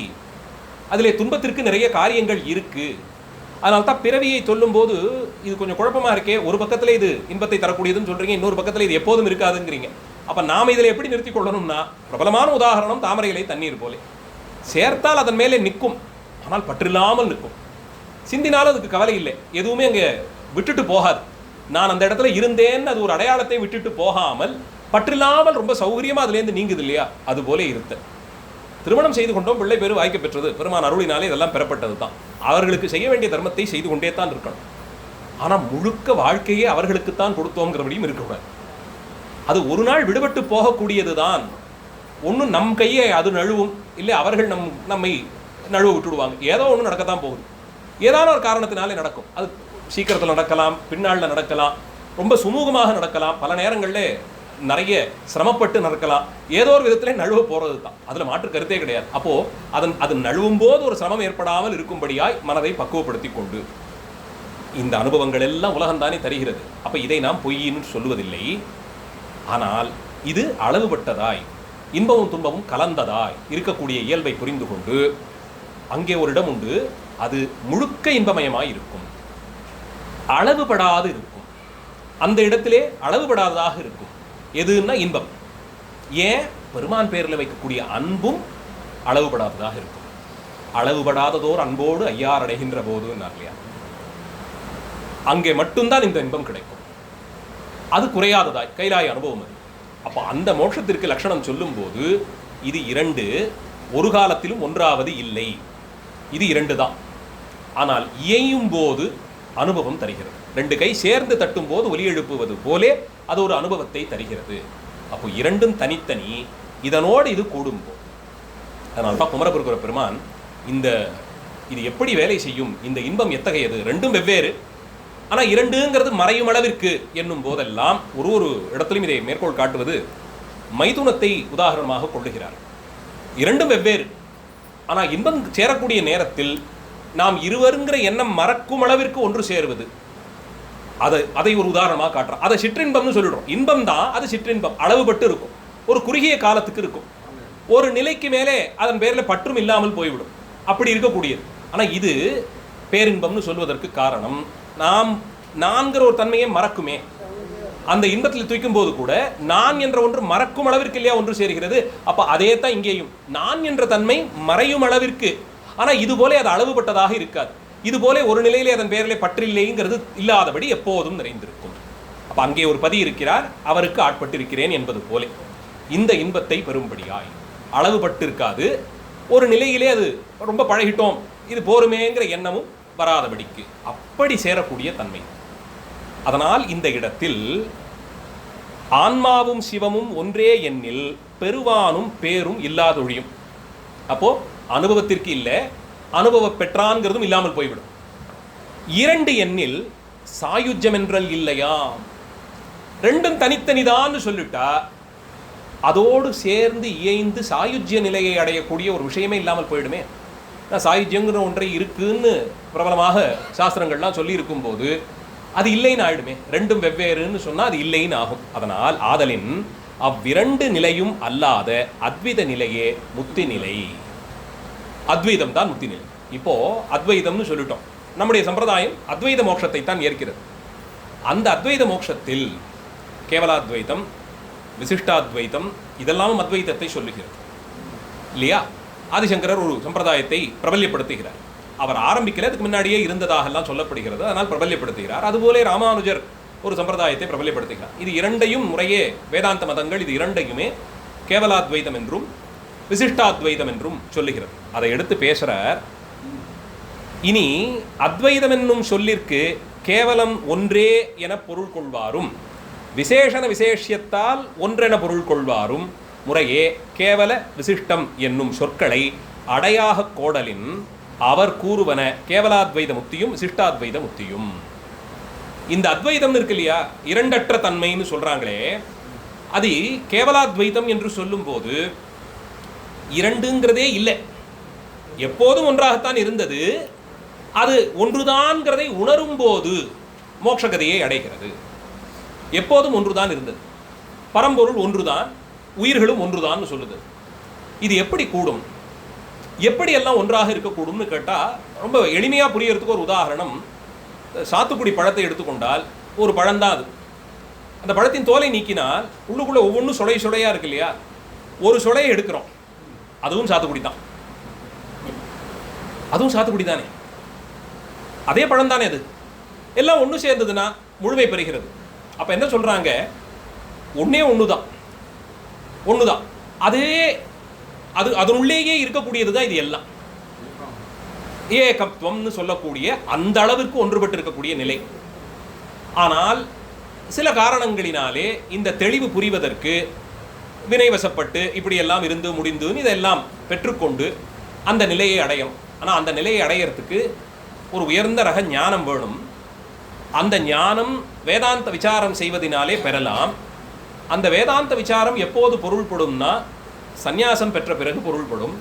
Speaker 1: அதிலே துன்பத்திற்கு நிறைய காரியங்கள் இருக்கு. அதனால தான் பிறவியை சொல்லும்போது இது கொஞ்சம் குழப்பமாக இருக்கே. ஒரு பக்கத்தில் இது இன்பத்தை தரக்கூடியதுன்னு சொல்கிறீங்க, இன்னொரு பக்கத்தில் இது எப்போதும் இருக்காதுங்கிறீங்க. அப்போ நாம் இதில் எப்படி நிறுத்தி கொள்ளணும்னா, பிரபலமான உதாரணம் தாமரை இலை தண்ணீர் போலே. சேர்த்தால் அதன் மேலே நிற்கும், ஆனால் பற்றில்லாமல் நிற்கும். சிந்தினாலும் அதுக்கு கவலை இல்லை, எதுவுமே அங்கே விட்டுட்டு போகாது. நான் அந்த இடத்துல இருந்தேன்னு அது ஒரு அடையாளத்தை விட்டுட்டு போகாமல் பற்றில்லாமல் ரொம்ப சௌகரியமாக அதுலேருந்து நீங்குது இல்லையா? அது போல இருத்த. திருமணம் செய்து கொண்டோம், பிள்ளை பேரு வாய்க்க பெற்றது, பெருமான் அருளினாலே இதெல்லாம் பெறப்பட்டது தான். அவர்களுக்கு செய்ய வேண்டிய தர்மத்தை செய்து கொண்டே தான் இருக்கணும். ஆனால் முழுக்க வாழ்க்கையே அவர்களுக்குத்தான் கொடுத்தோங்கிறபடியும் இருக்கக்கூடாது. அது ஒரு நாள் விடுபட்டு போகக்கூடியது தான். ஒன்றும் நம் கையை அது நழுவும், இல்லை அவர்கள் நம்மை நழுவ விட்டுடுவாங்க. ஏதோ ஒன்று நடக்கத்தான் போகுது, ஏதான ஒரு காரணத்தினாலே நடக்கும். அது சீக்கிரத்தில் நடக்கலாம், பின்னாளில் நடக்கலாம், ரொம்ப சுமூகமாக நடக்கலாம், பல நேரங்களில் நிறைய சிரமப்பட்டு நடக்கலாம். ஏதோ ஒரு விதத்தில் நழுவ போகிறது தான், அதில் மாற்று கருத்தே கிடையாது. அப்போது அது நழுவும் போது ஒரு சிரமம் ஏற்படாமல் இருக்கும்படியாய் மனதை பக்குவப்படுத்தி கொண்டு இந்த அனுபவங்கள் எல்லாம் உலகம்தானே தருகிறது. அப்போ இதை நாம் பொய்யின்னு சொல்லுவதில்லை. ஆனால் இது அளவுபட்டதாய் இன்பமும் துன்பமும் கலந்ததாய் இருக்கக்கூடிய இயல்பை புரிந்து கொண்டு அங்கே ஒரு இடம் உண்டு, அது முழுக்க இன்பமயமாய் இருக்கும், அளவுபடாது இருக்கும். அந்த இடத்திலே அளவுபடாததாக இருக்கும். எதுன்னா இன்பம். ஏன்? பெருமான் பேரில் வைக்கக்கூடிய அன்பும் அளவுபடாததாக இருக்கும். அளவுபடாததோர் அன்போடு ஐயார் அடைகின்ற போதுன்னார் இல்லையா? அங்கே மட்டும்தான் இந்த இன்பம் கிடைக்கும். அது குறையாததாய் கைலாய அனுபவம் அது. அப்போ அந்த மோட்சத்திற்கு லட்சணம் சொல்லும் போது இது இரண்டு ஒரு காலத்திலும் ஒன்றாவது இல்லை. இது இரண்டு தான். ஆனால் இயையும் போது அனுபவம் தருகிறது. ரெண்டு கை சேர்ந்து தட்டும் போது ஒலி எழுப்புவது போலே அது ஒரு அனுபவத்தை தருகிறது. அப்போ இரண்டும் தனித்தனி, இதனோடு இது கூடும்போது. அதனால தான் குமரகுருகுர பெருமான் இது எப்படி வேலை செய்யும், இந்த இன்பம் எத்தகையது, ரெண்டும் வெவ்வேறு, ஆனால் இரண்டுங்கிறது மறையும் அளவிற்கு என்னும் போதெல்லாம் ஒரு இடத்திலும் இதை மேற்கோள் காட்டுவது மைதுனத்தை உதாரணமாக கொள்ளுகிறார். இரண்டும் வெவ்வேறு, ஆனால் இன்பம் சேரக்கூடிய நேரத்தில் நாம் இருவருங்கிற எண்ணம் மறக்கும் அளவிற்கு ஒன்று சேருவது, அதை ஒரு உதாரணமாக காட்டுறோம். அதை சிற்றின்பம்னு சொல்லிடுறோம். இன்பம் தான், அது சிற்றின்பம், அளவுபட்டு இருக்கும், ஒரு குறுகிய காலத்துக்கு இருக்கும். ஒரு நிலைக்கு மேலே அதன் பேரில் பற்றும் இல்லாமல் போய்விடும், அப்படி இருக்கக்கூடியது. ஆனால் இது பேரின்பம்னு சொல்வதற்கு காரணம், நான்கிற ஒரு தன்மையை மறக்குமே. அந்த இன்பத்தில் தூக்கும் போது கூட நான் என்ற ஒன்று மறக்கும் அளவிற்கு இல்லையா ஒன்று சேர்கிறது. அப்போ அதே தான் இங்கேயும், நான் என்ற தன்மை மறையும் அளவிற்கு. ஆனால் இது போல அது அளவுபட்டதாக இருக்காது. இது போல ஒரு நிலையிலே அதன் பேரிலே பற்றில்லைங்கிறது இல்லாதபடி எப்போதும் நிறைந்திருக்கும். அப்போ அங்கே ஒரு பதி இருக்கிறார், அவருக்கு ஆட்பட்டு இருக்கிறேன் என்பது போல இந்த இன்பத்தை பெறும்படியாய் அளவுபட்டு இருக்காது. ஒரு நிலையிலே அது ரொம்ப பழகிட்டோம், இது போருமேங்கிற எண்ணமும் வராதபடிக்கு அப்படி சேரக்கூடிய தன்மை. அதனால் இந்த இடத்தில் ஆன்மாவும் சிவமும் ஒன்றே எண்ணில் பெருவானும் பேரும் இல்லாதொழியும். அப்போ அனுபவத்திற்கு இல்லை, அனுபவ பெற்றான்கிறதும் இல்லாமல் போய்விடும். இரண்டு எண்ணில் சாயுஜ்யம் என்றல் இல்லையா, ரெண்டும் தனித்தனிதான்னு சொல்லிட்டா அதோடு சேர்ந்து இயைந்து சாயுஜ்ய நிலையை அடையக்கூடிய ஒரு விஷயமே இல்லாமல் போயிடுமே. சாயுஜ்யங்கிற ஒன்றை இருக்குன்னு பிரபலமாக சாஸ்திரங்கள்லாம் சொல்லி இருக்கும்போது அது இல்லைன்னு ஆயிடுமே. ரெண்டும் வெவ்வேறுன்னு சொன்னால் அது இல்லைன்னு ஆகும். அதனால் ஆதலின் அவ்விரண்டு நிலையும் அல்லாத அத்வைத நிலையே முத்தி நிலை. அத்வைதம் தான் முத்தி நிலை. இப்போ அத்வைதம்னு சொல்லிட்டோம். நம்முடைய சம்பிரதாயம் அத்வைத மோட்சத்தை தான் ஏற்கிறது. அந்த அத்வைத மோட்சத்தில் கேவலாத்வைதம், விசிஷ்டாத்வைதம் இதெல்லாம் அத்வைதத்தை சொல்லுகிறது இல்லையா? ஆதிசங்கரர் ஒரு சம்பிரதாயத்தை பிரபல்யப்படுத்துகிறார். அவர் ஆரம்பிக்கல, அதுக்கு முன்னாடியே இருந்ததாகலாம் சொல்லப்படுகிறது, அதனால் பிரபல்யப்படுத்துகிறார். அதுபோல ராமானுஜர் ஒரு சம்பிரதாயத்தை பிரபல்யப்படுத்துகிறார். இது இரண்டையும் முறையே வேதாந்த மதங்கள் இது இரண்டையுமே கேவலாத்வைதம் என்றும் விசிஷ்டாத்வைதம் என்றும் சொல்லுகிறது. அதை எடுத்து பேசுறார். இனி அத்வைதம் என்னும் சொல்லிற்கு கேவலம் ஒன்றே என பொருள் கொள்வாரும், விசேஷண விசேஷியத்தால் ஒன்றென பொருள் கொள்வாரும் முறையே கேவல விசிஷ்டம் என்னும் சொற்களை அடையாக கோடலின் அவர் கூறுவன கேவலாத்வைத முத்தியும் விசிஷ்டாத்வைத முத்தியும். இந்த அத்வைதம் இருக்கு இல்லையா, இரண்டற்ற தன்மைன்னு சொல்றாங்களே, அது கேவலாத்வைதம் என்று சொல்லும் போது இரண்டுங்கிறதே இல்லை, எப்போதும் ஒன்றாகத்தான் இருந்தது. அது ஒன்றுதான்கிறதை உணரும் போது மோட்சகதையை அடைகிறது. எப்போதும் ஒன்றுதான் இருந்தது, பரம்பொருள் ஒன்றுதான், உயிர்களும் ஒன்றுதான் சொல்லுது. இது எப்படி கூடும், எப்படி எல்லாம் ஒன்றாக இருக்கக்கூடும்னு கேட்டால் ரொம்ப எளிமையாக புரியறதுக்கு ஒரு உதாரணம். சாத்துக்குடி பழத்தை எடுத்துக்கொண்டால் ஒரு பழம்தான் அது. அந்த பழத்தின் தோலை நீக்கினால் உள்ளுக்குள்ளே ஒவ்வொன்றும் சுடையாக இருக்கு இல்லையா? ஒரு சுடையை எடுக்கிறோம், அதுவும் சாத்துக்குடி தான், அதுவும் சாத்துக்குடி தானே, அதே பழம் தானே. அது எல்லாம் ஒன்று சேர்ந்ததுன்னா முழுமை பெறுகிறது. அப்போ என்ன சொல்கிறாங்க, ஒன்றே ஒன்று தான், அதே அது அதனுள்ளேயே இருக்கக்கூடியது தான் இது எல்லாம். ஏகத்துவம்னு சொல்லக்கூடிய அந்த அளவிற்கு ஒன்றுபட்டு இருக்கக்கூடிய நிலை. ஆனால் சில காரணங்களினாலே இந்த தெளிவு புரிவதற்கு வினைவசப்பட்டு இப்படியெல்லாம் இருந்து முடிந்துன்னு இதெல்லாம் பெற்றுக்கொண்டு அந்த நிலையை அடையும். ஆனால் அந்த நிலையை அடையிறதுக்கு ஒரு உயர்ந்த ரக ஞானம் வேணும். அந்த ஞானம் வேதாந்த விசாரம் செய்வதனாலே பெறலாம். அந்த வேதாந்த விசாரம் எப்போது பொருள்படும்னா சந்நியாசம் பெற்ற பிறகு பொருள்படும்.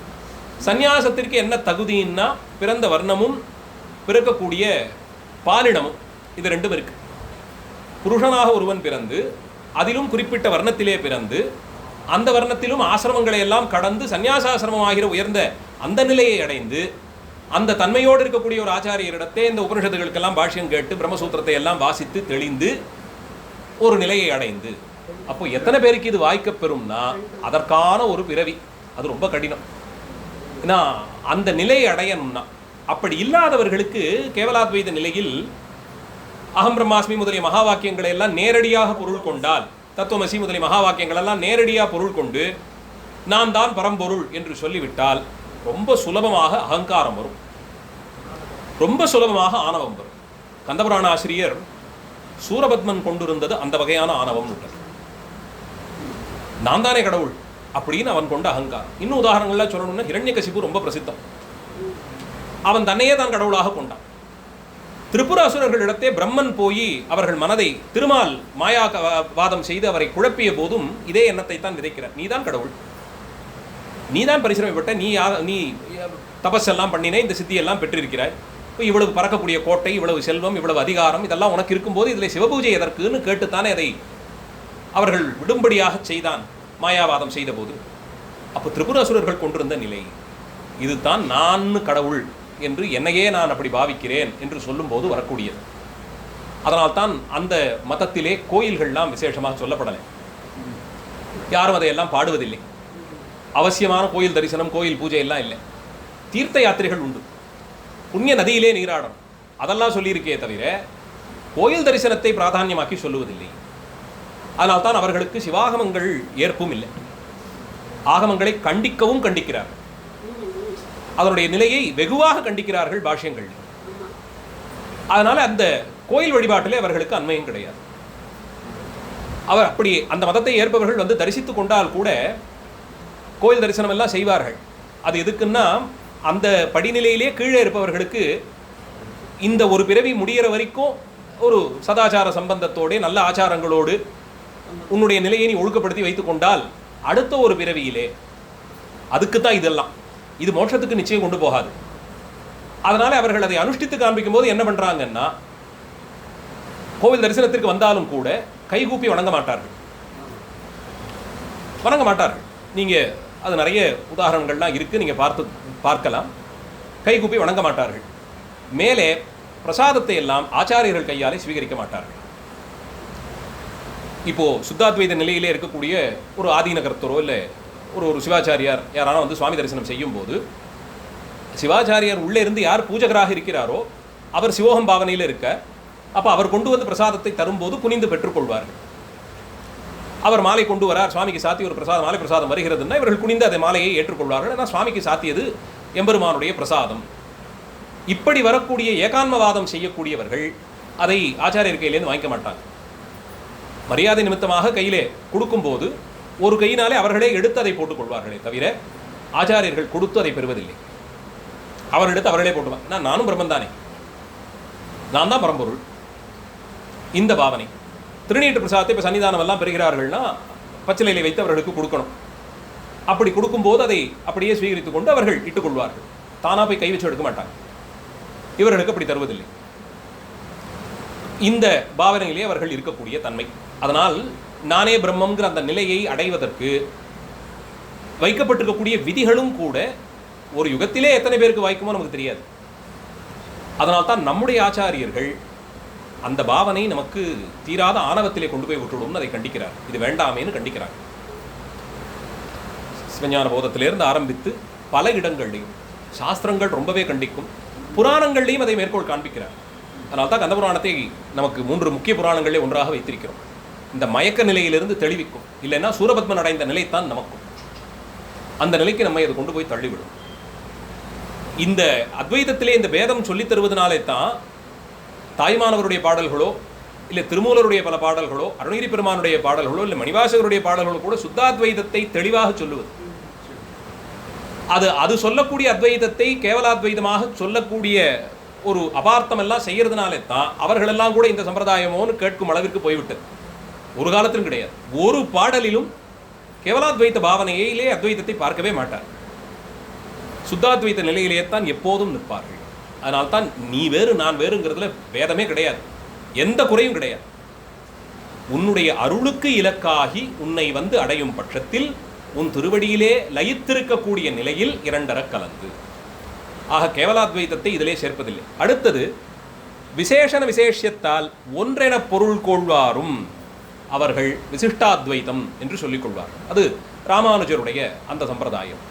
Speaker 1: சந்நியாசத்திற்கு என்ன தகுதின்னா பிறந்த வர்ணமும் பிறக்கக்கூடிய பாலினமும், இது ரெண்டும் இருக்கு. புருஷனாக ஒருவன் பிறந்து அதிலும் குறிப்பிட்ட வர்ணத்திலே பிறந்து அந்த வர்ணத்திலும் ஆசிரமங்களை எல்லாம் கடந்து சந்நியாசாசிரமம் ஆகிற உயர்ந்த அந்த நிலையை அடைந்து அந்த தன்மையோடு இருக்கக்கூடிய ஒரு ஆச்சாரியரிடத்தே இந்த உபனிஷத்துகளுக்கெல்லாம் பாஷ்யம் கேட்டு பிரம்மசூத்திரத்தை எல்லாம் வாசித்து தெளிந்து ஒரு நிலையை அடைந்து, அப்போ எத்தனை பேருக்கு இது வாய்க்கப்பெறும்னா அதற்கான ஒரு பிறவி, அது ரொம்ப கடினம். ஏன்னா அந்த நிலையை அடையணும்னா, அப்படி இல்லாதவர்களுக்கு கேவலாத்வைத நிலையில் அகம் பிரம்மாஸ்மி முதலிய மகா வாக்கியங்களை எல்லாம் நேரடியாக பொருள் கொண்டால், தத்துவமசி முதலிய மகா வாக்கியங்கள் எல்லாம் நேரடியாக பொருள் கொண்டு நான் தான் பரம்பொருள் என்று சொல்லிவிட்டால் ரொம்ப சுலபமாக அகங்காரம் வரும், ரொம்ப சுலபமாக ஆணவம் வரும். கந்தபுராண ஆசிரியர் சூரபத்மன் கொண்டிருந்தது அந்த வகையான ஆணவம். நான் தானே கடவுள் அப்படின்னு அவன் கொண்ட அகங்காரம். இன்னும் உதாரணங்கள்லாம் சொல்லணும்னா ஹிரண்யகசிபு ரொம்ப பிரசித்தம். அவன் தன்னையே தான் கடவுளாக கொண்டான். திரிபுராசுரர்களிடத்தே பிரம்மன் போய் அவர்கள் மனதை திருமால் மாயா வாதம் செய்து அவரை குழப்பிய போதும் இதே எண்ணத்தை தான் விதைக்கிறார். நீ தான் கடவுள், நீ தான் பரிசிரமப்பட்ட, நீ தபஸெல்லாம் பண்ணினே இந்த சித்தியெல்லாம் பெற்றிருக்கிறாய், இப்போ இவ்வளவு பறக்கக்கூடிய கோட்டை, இவ்வளவு செல்வம், இவ்வளவு அதிகாரம் இதெல்லாம் உனக்கு இருக்கும்போது இதில் சிவபூஜை எதற்குன்னு கேட்டுத்தானே அதை அவர்கள் விடும்படியாக செய்தான் மாயாவாதம் செய்த போது. அப்போ திரிபுராசுரர்கள் கொண்டிருந்த நிலை இதுதான், நான் கடவுள் என்று என்னையே நான் அப்படி பாவிக்கிறேன் என்று சொல்லும்போது வரக்கூடியது. அதனால்தான் அந்த மதத்திலே கோயில்கள்லாம் விசேஷமாக சொல்லப்படலை. யாரும் அதையெல்லாம் பாடுவதில்லை. அவசியமான கோயில் தரிசனம், கோயில் பூஜை எல்லாம் இல்லை. தீர்த்த யாத்திரைகள் உண்டு, புண்ணிய நதியிலே நீராடணும், அதெல்லாம் சொல்லியிருக்கே தவிர கோயில் தரிசனத்தை பிராதான்யமாக்கி சொல்லுவதில்லை. அதனால்தான் அவர்களுக்கு சிவாகமங்கள் ஏற்பும் இல்லை. ஆகமங்களை கண்டிக்கவும் கண்டிக்கிறார்கள். அதனுடைய நிலையை வெகுவாக கண்டிக்கிறார்கள் பாஷ்யங்கள். அதனால அந்த கோயில் வழிபாட்டிலே அவர்களுக்கு அண்மையும் கிடையாது. அவர் அப்படி அந்த மதத்தை ஏற்பவர்கள் வந்து தரிசித்து கொண்டால் கூட கோயில் தரிசனம் எல்லாம் செய்வார்கள். அது எதுக்குன்னா அந்த படிநிலையிலே கீழே இருப்பவர்களுக்கு இந்த ஒரு பிறவி முடிகிற வரைக்கும் ஒரு சதாச்சார சம்பந்தத்தோடு நல்ல ஆச்சாரங்களோடு உன்னுடைய நிலையை நீ ஒழுக்கப்படுத்தி வைத்துக் கொண்டால் அடுத்த ஒரு பிறவியிலே அதுக்கு தான் இதெல்லாம், இது மோட்சத்துக்கு நிச்சயம் கொண்டு போகாது. அதனால அவர்கள் அதை அனுஷ்டித்து காண்பிக்கும் போது என்ன பண்றாங்கன்னா, கோவில் தரிசனத்திற்கு வந்தாலும் கூட கைகூப்பி வணங்க மாட்டார்கள். நீங்க அது நிறைய உதாரணங்கள்லாம் இருக்கு, நீங்க பார்க்கலாம். கைகூப்பி வணங்க மாட்டார்கள். மேலே பிரசாதத்தை எல்லாம் ஆச்சாரியர்கள் கையாலே ஸ்வீகரிக்க மாட்டார்கள். இப்போ சுத்தாத்வைத நிலையிலே இருக்கக்கூடிய ஒரு ஆதீனகர்த்தரோ இல்லை ஒரு சிவாச்சாரியார் யாரான வந்து சுவாமி தரிசனம் செய்யும் போது சிவாச்சாரியார் உள்ளே இருந்து யார் பூஜகராக இருக்கிறாரோ அவர் சிவோகம் பாவனையில் இருக்க, அப்போ அவர் கொண்டு வந்து பிரசாதத்தை தரும்போது குனிந்து பெற்றுக்கொள்வார்கள். அவர் மாலை கொண்டு வரார், சுவாமிக்கு சாத்தி ஒரு பிரசாதம், மாலை பிரசாதம் வருகிறதுன்னா இவர்கள் குனிந்து அந்த மாலையை ஏற்றுக்கொள்வார்கள். ஆனால் சுவாமிக்கு சாத்தியது எம்பெருமானுடைய பிரசாதம். இப்படி வரக்கூடிய ஏகான்மவாதம் செய்யக்கூடியவர்கள் அதை ஆச்சாரியர் கையிலேருந்து வாங்கிக்க மாட்டாங்க. மரியாதை நிமித்தமாக கையிலே கொடுக்கும்போது ஒரு கையினாலே அவர்களே எடுத்து அதை போட்டுக் கொள்வார்களே தவிர ஆச்சாரியர்கள் கொடுத்து அதை பெறுவதில்லை. அவர் எடுத்து அவர்களே போட்டுவாங்க. நானும் பிரம்மன் தானே, நான் தான் பரம்பொருள். இந்த பாவனை. திருநீட்டு பிரசாதத்தை இப்போ சன்னிதானம் எல்லாம் பெறுகிறார்கள்னா பச்சிலையிலே வைத்து அவர்களுக்கு கொடுக்கணும். அப்படி கொடுக்கும்போது அதை அப்படியே ஸ்வீகரித்து கொண்டு அவர்கள் இட்டுக்கொள்வார்கள். தானா போய் கை வச்சு எடுக்க மாட்டாங்க. இவர்களுக்கு அப்படி தருவதில்லை. இந்த பாவனையிலே அவர்கள் இருக்கக்கூடிய தன்மை. அதனால் நானே பிரம்மங்கிற அந்த நிலையை அடைவதற்கு வைக்கப்பட்டிருக்கக்கூடிய விதிகளும் கூட ஒரு யுகத்திலே எத்தனை பேருக்கு வாய்க்குமோ நமக்கு தெரியாது. அதனால்தான் நம்முடைய ஆச்சாரியர்கள் அந்த பாவனை நமக்கு தீராத ஆணவத்திலே கொண்டு போய் விட்டுடும் அதை கண்டிக்கிறார். இது வேண்டாமேன்னு கண்டிக்கிறார். சிவஞான போதத்திலிருந்து ஆரம்பித்து பல இடங்கள்லையும் சாஸ்திரங்கள் ரொம்பவே கண்டிக்கும், புராணங்கள்லையும் அதை மேற்கோள் காண்பிக்கிறார். அதனால தான் கந்த புராணத்தை நமக்கு 3 முக்கிய புராணங்களே ஒன்றாக வைத்திருக்கிறோம். இந்த மயக்க நிலையிலிருந்து தெளிவிக்கும், இல்லைன்னா சூரபத்மன் அடைந்த நிலைத்தான் நமக்கும். அந்த நிலைக்கு நம்மை அது கொண்டு போய் தள்ளிவிடும். இந்த அத்வைதத்திலே இந்த வேதம் சொல்லித் தருவதனாலே தான் தாய்மானவருடைய பாடல்களோ இல்லை திருமூலருடைய பல பாடல்களோ அருணகிரி பெருமானுடைய பாடல்களோ இல்லை மணிவாசகருடைய பாடல்களோ கூட சுத்தாத்வைதத்தை தெளிவாக சொல்லுவது. அது சொல்லக்கூடிய அத்வைதத்தை கேவலாத்வைதமாக சொல்லக்கூடிய ஒரு அபார்த்தம் எல்லாம் செய்யறதுனாலே தான் அவர்களெல்லாம் கூட இந்த சம்பிரதாயமோன்னு கேட்கும் அளவிற்கு போய்விட்டது. ஒரு காலத்திலும் கிடையாது. ஒரு பாடலிலும் கேவலாத்வைத்த பாவனையிலே அத்வைதத்தை பார்க்கவே மாட்டார். சுத்தாத்வைத்த நிலையிலே தான் எப்போதும் நிற்பார்கள். அதனால்தான் நீ வேறு நான் வேறுங்கிறதுல வேதமே கிடையாது, எந்த குறையும் கிடையாது. உன்னுடைய அருளுக்கு இலக்காகி உன்னை வந்து அடையும் பட்சத்தில் உன் திருவடியிலே லயித்திருக்கக்கூடிய நிலையில் இரண்டர கலந்து. ஆக கேவலாத்வைதத்தை இதிலே சேர்ப்பதில்லை. அடுத்தது விசேஷண விசேஷத்தால் ஒன்றென பொருள் கொள்வாரும் அவர்கள் விசிஷ்டாத்வைதம் என்று சொல்லிக் கொள்வார். அது ராமானுஜருடைய அந்த சம்பிரதாயம்,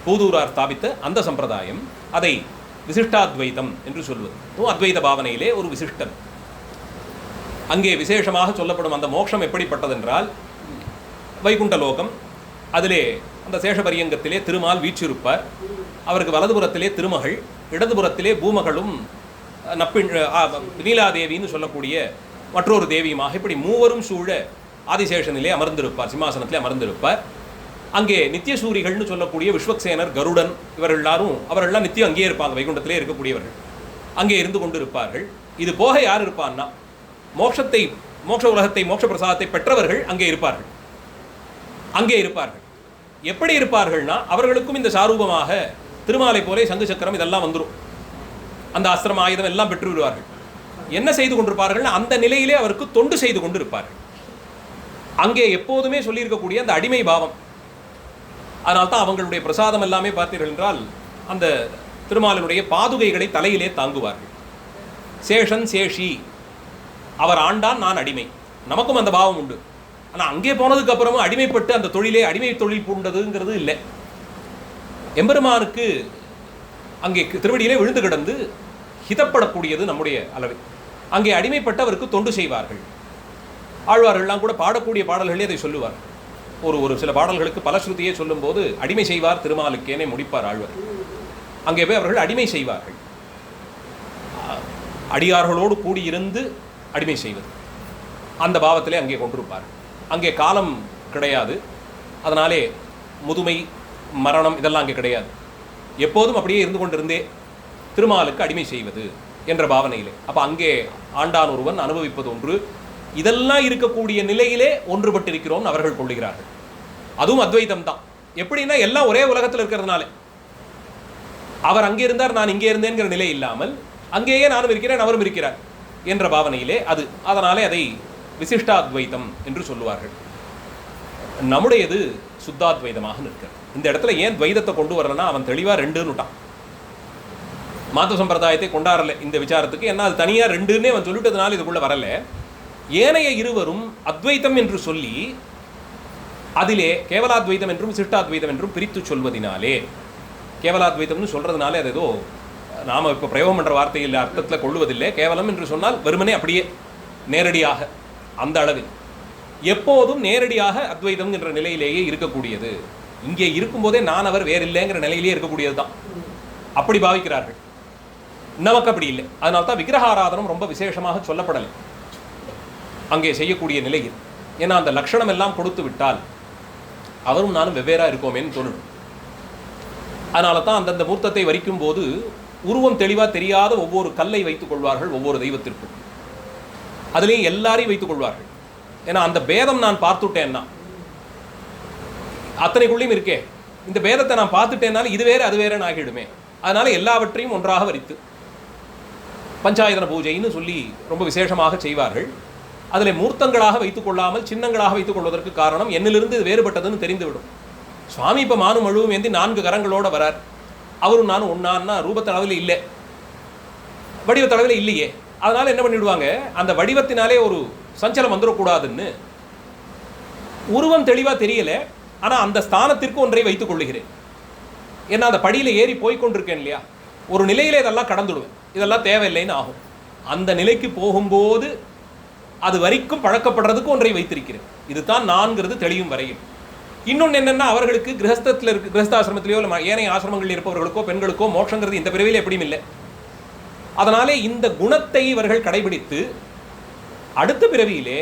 Speaker 1: பூதூரார் ஸ்தாபித்த அந்த சம்பிரதாயம். அதை விசிஷ்டாத்வைதம் என்று சொல்வது. அத்வைத பாவனையிலே ஒரு விசிஷ்டம். அங்கே விசேஷமாக சொல்லப்படும் அந்த மோட்சம் எப்படிப்பட்டதென்றால் வைகுண்ட லோகம். அதிலே அந்த சேஷபரியங்கத்திலே திருமால் வீற்றிருப்பார். அவருக்கு வலதுபுறத்திலே திருமகள், இடதுபுறத்திலே பூமகளும் நீலாதேவின்னு சொல்லக்கூடிய மற்றொரு தேவியுமாக இப்படி மூவரும் சூழ ஆதிசேஷனிலே அமர்ந்திருப்பார், சிம்மாசனத்திலே அமர்ந்திருப்பார். அங்கே நித்தியசூரிகள்னு சொல்லக்கூடிய விஸ்வக்சேனர், கருடன் அவரெல்லாம் நித்தியம் அங்கேயே இருப்பாங்க. வைகுண்டத்திலே இருக்கக்கூடியவர்கள் அங்கே இருந்து கொண்டு இருப்பார்கள். இது போக யார் இருப்பான்னா மோட்ச உலகத்தை மோட்ச பிரசாதத்தை பெற்றவர்கள் அங்கே இருப்பார்கள். எப்படி இருப்பார்கள்னா அவர்களுக்கும் இந்த சாரூபமாக திருமாலை போலே சங்கு சக்கரம் இதெல்லாம் வந்துடும். அந்த அஸ்திரம் ஆயுதம் எல்லாம் பெற்று விடுவார்கள். என்ன செய்து கொண்டிருப்பார்கள்? அந்த நிலையிலே அவருக்கு தொண்டு செய்து கொண்டு இருப்பார்கள். அங்கே எப்போதுமே சொல்லியிருக்கக்கூடிய அந்த அடிமை பாவம். அதனால்தான் அவங்களுடைய பிரசாதம் எல்லாமே பார்த்தீர்கள் என்றால் அந்த திருமாலினுடைய பாதுகைகளை தலையிலே தாங்குவார்கள். சேஷன் சேஷி, அவர் ஆண்டான், நான் அடிமை. நமக்கும் அந்த பாவம் உண்டு. ஆனால் அங்கே போனதுக்கு அப்புறமும் அடிமைப்பட்டு அந்த தொழிலே அடிமை தொழில் பூண்டதுங்கிறது இல்லை. எம்பெருமானுக்கு அங்கே திருவடியிலே விழுந்து கிடந்து ஹிதப்படக்கூடியது நம்முடைய அளவு. அங்கே அடிமைப்பட்டு அவருக்கு தொண்டு செய்வார்கள். ஆழ்வார்கள்லாம் கூட பாடக்கூடிய பாடல்களே அதை சொல்லுவார். ஒரு ஒரு சில பாடல்களுக்கு பலஸ்ருதியே சொல்லும்போது அடிமை செய்வார் திருமாலுக்கேனே முடிப்பார் ஆழ்வர். அங்கே போய் அவர்கள் அடிமை செய்வார்கள். அடியார்களோடு கூடியிருந்து அடிமை செய்வது அந்த பாவத்திலே அங்கே கொண்டிருப்பார். அங்கே காலம் கிடையாது, அதனாலே முதுமை மரணம் இதெல்லாம் அங்கே கிடையாது. எப்போதும் அப்படியே இருந்து கொண்டிருந்தே திருமாலுக்கு அடிமை செய்வது என்ற பாவனையிலே. அப்போ அங்கே ஆண்டான் ஒருவன் அனுபவிப்பது ஒன்று, இதெல்லாம் இருக்கக்கூடிய நிலையிலே ஒன்றுபட்டிருக்கிறோம் அவர்கள் கொள்ளுகிறார்கள். அதுவும் அத்வைதம் தான். எப்படின்னா எல்லாம் ஒரே உலகத்தில் இருக்கிறதுனால அவர் அங்கே இருந்தார் நான் இங்கே இருந்தேங்கிற நிலை இல்லாமல் அங்கேயே நானும் இருக்கிறேன் அவரும் இருக்கிறார் என்ற பாவனையிலே அது. அதனாலே அதை விசிஷ்டாத்வைதம் என்று சொல்லுவார்கள். நம்முடையது சுத்தாத்வைதமாக நிற்கிறது. இந்த இடத்துல ஏன் துவைதத்தை கொண்டு வரலன்னா அவன் தெளிவாக ரெண்டுன்னு விட்டான். மாத்து சம்பிரதாயத்தை கொண்டாடல இந்த விசாரத்துக்கு. ஏன்னா அது தனியாக ரெண்டுன்னே அவன் சொல்லிட்டதுனால இதுக்குள்ள வரல. ஏனைய இருவரும் அத்வைத்தம் என்று சொல்லி அதிலே கேவலாத்வைதம் என்றும் விசிஷ்டாத்வைதம் என்றும் பிரித்து சொல்வதினாலே, கேவலாத்வைதம்னு சொல்றதுனாலே அது ஏதோ நாம் இப்போ பிரயோகம் பண்ணுற வார்த்தையில் அர்த்தத்தில் கொள்ளுவதில்லை. கேவலம் என்று சொன்னால் வெறுமனே அப்படியே நேரடியாக அந்த அளவில் எப்போதும் நேரடியாக அத்வைதம் என்ற நிலையிலேயே இருக்கக்கூடியது. இங்கே இருக்கும்போதே நான் அவர் வேறில்லைங்கிற நிலையிலேயே இருக்கக்கூடியது தான். அப்படி பாவிக்கிறார்கள். நமக்கு அப்படி இல்லை. அதனால தான் விக்கிரகாராதனம் ரொம்ப விசேஷமாக சொல்லப்படலை அங்கே செய்யக்கூடிய நிலையில். ஏன்னா அந்த லட்சணம் எல்லாம் கொடுத்து விட்டால் அவரும் நானும் வெவ்வேறாக இருக்கோமேன்னு தோணும். அதனால தான் அந்தந்த மூர்த்தத்தை வரிக்கும் போது உருவம் தெளிவாக தெரியாத ஒவ்வொரு கல்லை வைத்துக் கொள்வார்கள் ஒவ்வொரு தெய்வத்திற்கும். அதுலேயும் எல்லாரையும் வைத்துக் கொள்வார்கள். ஏன்னா அந்த பேதம் நான் பார்த்துட்டேன்னா அத்தனைக்குள்ளேயும் இருக்கே, இந்த பேதத்தை நான் பார்த்துட்டேன்னாலும் இது வேறு அது வேறுன்னு ஆகிடுமே. அதனால எல்லாவற்றையும் ஒன்றாக வரித்து பஞ்சாயதன பூஜைன்னு சொல்லி ரொம்ப விசேஷமாக செய்வார்கள். அதில் மூர்த்தங்களாக வைத்துக் கொள்ளாமல் சின்னங்களாக வைத்துக் கொள்வதற்கு காரணம் என்னிலிருந்து இது வேறுபட்டதுன்னு தெரிந்துவிடும். சுவாமி இப்போ மானும் அழுவும் ஏந்தி 4 கரங்களோட வரார். அவரும் நானும் ஒன்னான்னா ரூபத்தளவில் இல்லை, வடிவத்தளவில் இல்லையே. அதனால என்ன பண்ணிவிடுவாங்க, அந்த வடிவத்தினாலே ஒரு சஞ்சலம் வந்துடக்கூடாதுன்னு உருவம் தெளிவாக தெரியல, ஆனால் அந்த ஸ்தானத்திற்கு ஒன்றை வைத்துக் கொள்ளுகிறேன். ஏன்னா அந்த படியில் ஏறி போய்கொண்டிருக்கேன் இல்லையா, ஒரு நிலையிலே இதெல்லாம் கடந்துடுவேன், இதெல்லாம் தேவையில்லைன்னு ஆகும். அந்த நிலைக்கு போகும்போது அது வரைக்கும் பழக்கப்படுறதுக்கு ஒன்றை வைத்திருக்கிறேன். இதுதான் நான்கிறது தெளியும் வரையில். இன்னொன்று என்னென்னா, அவர்களுக்கு கிரகஸ்தத்தில் இருக்கு, கிரகஸ்தாசிரமத்திலேயோ இல்லை ஏனைய ஆசிரமங்களில் இருப்பவர்களுக்கோ பெண்களுக்கோ மோட்சங்கிறது இந்த பிறவியில் எப்படியும் இல்லை. அதனாலே இந்த குணத்தை இவர்கள் கடைபிடித்து அடுத்த பிறவியிலே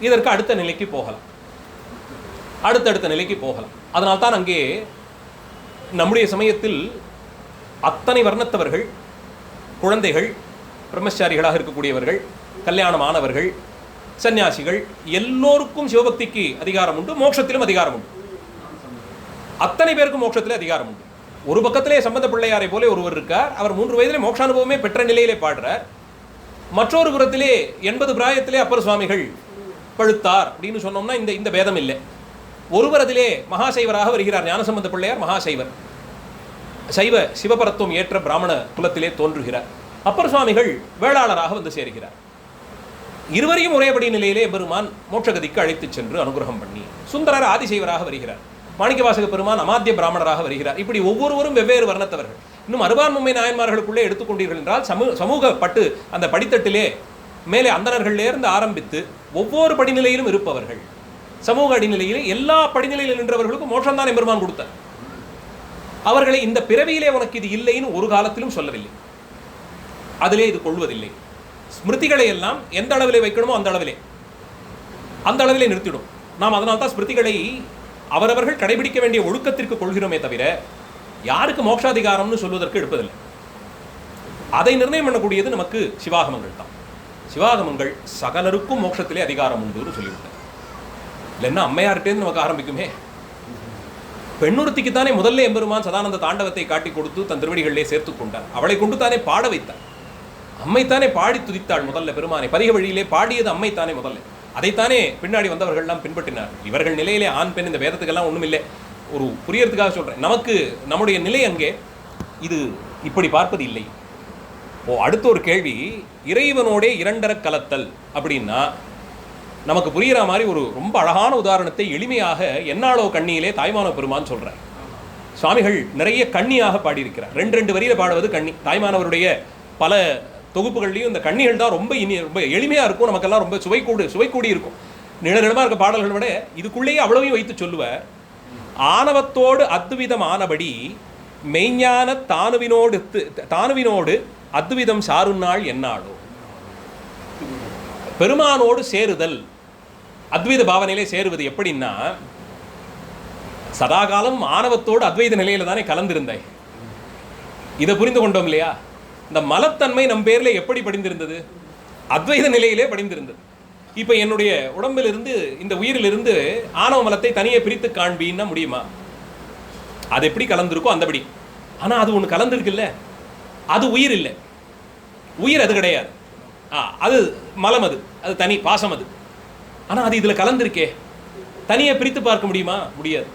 Speaker 1: இதற்கு அடுத்த நிலைக்கு போகலாம், அடுத்தடுத்த நிலைக்கு போகலாம். அதனால்தான் அங்கே நம்முடைய சமயத்தில் அத்தனை வர்ணத்தவர்கள், குழந்தைகள், பிரம்மச்சாரிகளாக இருக்கக்கூடியவர்கள், கல்யாணமானவர்கள், சன்னியாசிகள் எல்லோருக்கும் சிவபக்திக்கு அதிகாரம் உண்டு, மோட்சத்திலும் அதிகாரம் உண்டு. அத்தனை பேருக்கும் மோட்சத்திலே அதிகாரம் உண்டு. ஒரு பக்கத்திலே சம்பந்த பிள்ளையாரை போல ஒருவர் இருக்கார், அவர் 3 வயதிலே மோட்சானுபவமே பெற்ற நிலையிலே பாடுறார். மற்றொரு புறத்திலே 80 பிராயத்திலே அப்பர் சுவாமிகள் பழுத்தார் அப்படின்னு சொன்னோம்னா இந்த பேதம் இல்லை. ஒருவர் அதிலே மகாசைவராக வருகிறார், ஞானசம்பந்த பிள்ளையார் மகாசைவர், சைவ சிவபரத்துவம் ஏற்ற பிராமண குலத்திலே தோன்றுகிறார். அப்பர் சுவாமிகள் வேளாளராக வந்து சேர்கிறார். இருவரையும் ஒரேபடி நிலையிலே பெருமான் மோட்சகதிக்கு அழைத்துச் சென்று அனுகிரகம் பண்ணி, சுந்தரர் ஆதிசைவராக வருகிறார், மாணிக்கவாசக பெருமான் அமாத்திய பிராமணராக வருகிறார். இப்படி ஒவ்வொருவரும் வெவ்வேறு வர்ணத்தவர்கள். இன்னும் அறுபான்மை நாயன்மார்களுக்குள்ளே எடுத்துக்கொண்டீர்கள் என்றால் சமூக பட்டு அந்த படித்தட்டிலே மேலே அந்தணர்களிலிருந்து ஆரம்பித்து ஒவ்வொரு படிநிலையிலும் இருப்பவர்கள், சமூக அடிநிலையிலே எல்லா படிநிலையில் நின்றவர்களுக்கும் மோட்சம் தான் பெருமான் கொடுத்தார். அவர்களை இந்த பிறவியிலே உனக்கு இது இல்லைன்னு ஒரு காலத்திலும் சொல்லவில்லை, அதிலே இது கொள்வதில்லை. ஸ்மிருதிகளை எல்லாம் எந்த அளவிலே வைக்கணுமோ அந்த அளவிலே நிறுத்திடும். நாம் அதனால தான் ஸ்மிருதிகளை அவரவர்கள் கடைபிடிக்க வேண்டிய ஒழுக்கத்திற்கு கொள்கிறோமே தவிர யாருக்கு மோட்சாதிகாரம்னு சொல்வதற்கு எடுப்பதில்லை. அதை நிர்ணயம் பண்ணக்கூடியது நமக்கு சிவாகமங்கள் தான். சிவாகமங்கள் சகலருக்கும் மோட்சத்திலே அதிகாரம் உண்டுன்னு சொல்லிவிட்டார். இல்லைன்னா அம்மையார்கிட்டேருந்து நமக்கு ஆரம்பிக்குமே. பெண்ணுறுத்திக்கு தானே முதல்ல எம்பெருமான் சதானந்த தாண்டவத்தை காட்டி கொடுத்து தன் திருவடிகளிலே சேர்த்து கொண்டார். அவளை கொண்டு தானே பாட வைத்தார். அம்மைத்தானே பாடி துதித்தாள் முதல்ல பெருமானை. பதிக வழியிலே பாடியது அம்மைத்தானே முதல்ல. அதைத்தானே பின்னாடி வந்தவர்கள்லாம் பின்பற்றினார். இவர்கள் நிலையிலே ஆண் பெண் இந்த வேதத்துக்கெல்லாம் ஒன்றும் இல்லை, ஒரு புரியறதுக்காக சொல்கிறேன். நமக்கு நம்முடைய நிலை அங்கே இது இப்படி பார்ப்பது இல்லை. அடுத்த ஒரு கேள்வி, இறைவனோடே இரண்டர கலத்தல் அப்படின்னா நமக்கு புரிகிற மாதிரி ஒரு ரொம்ப அழகான உதாரணத்தை எளிமையாக என்னாளோ கண்ணியிலே தாய்மான பெருமான் சொல்கிறார். சுவாமிகள் நிறைய கண்ணியாக பாடியிருக்கிறார். 2 வரியில் பாடுவது கண்ணி. தாய்மானவருடைய பல தொகுப்புகள்லையும் இந்த கண்ணிகள் தான் ரொம்ப எளிமையாக இருக்கும், நமக்கெல்லாம் ரொம்ப சுவைக்கூடி இருக்கும். நிழலிடமாக இருக்க பாடல்களை விட இதுக்குள்ளேயே அவ்வளவையும் வைத்து சொல்லுவார். ஆணவத்தோடு அத்விதம் ஆனபடி மெய்ஞான தானுவினோடு அத்விதம் சாருநாள் என்னாளோ. பெருமானோடு சேருதல், அத்வைத பாவனையிலே சேருவது எப்படின்னா, சதாகாலம் ஆணவத்தோடு அத்வைத நிலையில தானே கலந்திருந்தாய். இதை புரிந்து கொண்டோம் இல்லையா? இந்த மலத்தன்மை நம் பேர்ல எப்படி படிந்திருந்தது? அத்வைத நிலையிலே படிந்திருந்தது. இப்ப என்னுடைய உடம்பிலிருந்து, இந்த உயிரிலிருந்து ஆணவ மலத்தை தனியே பிரித்து காண்பின்னா முடியுமா? அது எப்படி கலந்திருக்கோ அந்தபடி. ஆனா அது ஒண்ணு கலந்திருக்குல்ல, அது உயிர் இல்லை. உயிர் அது கிடையாது. அது மலம், அது தனி பாசம் அது. ஆனா அது இதுல கலந்திருக்கே, தனியே பிரித்து பார்க்க முடியுமா? முடியாது.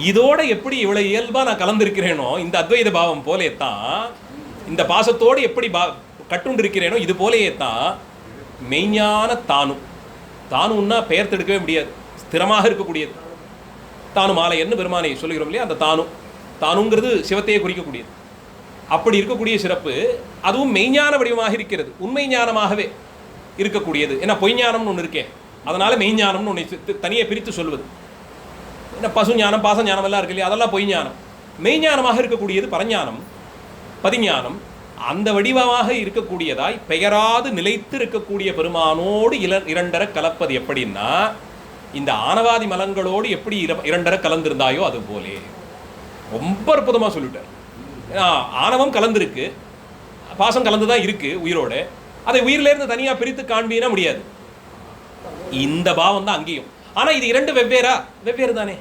Speaker 1: இதோட எப்படி இவ்வளவு இயல்பா நான் கலந்திருக்கிறேனோ, இந்த அத்வைத பாவம் போலே தான், இந்த பாசத்தோடு எப்படி கட்டுண்டு இருக்கிறேனோ இது போலேயே தான் மெய்ஞான தானுன்னா பெயர் தடுக்கவே முடியாது, ஸ்திரமாக இருக்கக்கூடியது. தானு மாலை என்ன பெருமானை சொல்லுகிறோம் இல்லையா, அந்த தானுங்கிறது சிவத்தையே குறிக்கக்கூடியது. அப்படி இருக்கக்கூடிய சிறப்பு, அதுவும் மெய்ஞான வடிவமாக இருக்கிறது, உண்மை ஞானமாகவே இருக்கக்கூடியது. ஏன்னா பொய்ஞானம்னு ஒன்று இருக்கே, அதனால மெய்ஞானம்னு ஒன்று தனியே பிரித்து சொல்வது. ஏன்னா பசு ஞானம், பாச ஞானம் எல்லாம் இருக்கு இல்லையா, அதெல்லாம் பொய்ஞானம். மெய்ஞானமாக இருக்கக்கூடியது பரஞானம், பதிஞானம். அந்த வடிவமாக இருக்கக்கூடியதாய் பெயராது நிலைத்து இருக்கக்கூடிய பெருமானோடு இரண்டர கலப்பது எப்படின்னா, இந்த ஆணவாதி மலங்களோடு எப்படி இரண்டர கலந்திருந்தாயோ அது போலே. ரொம்ப அற்புதமாக சொல்லிட்டார். ஆணவம் கலந்திருக்கு, பாசம் கலந்துதான் இருக்கு உயிரோட. அதை உயிரிலிருந்து தனியா பிரித்து காண்பினா முடியாது. இந்த பாவம் தான் அங்கேயும். ஆனா இது இரண்டு வெவ்வேறு தானே.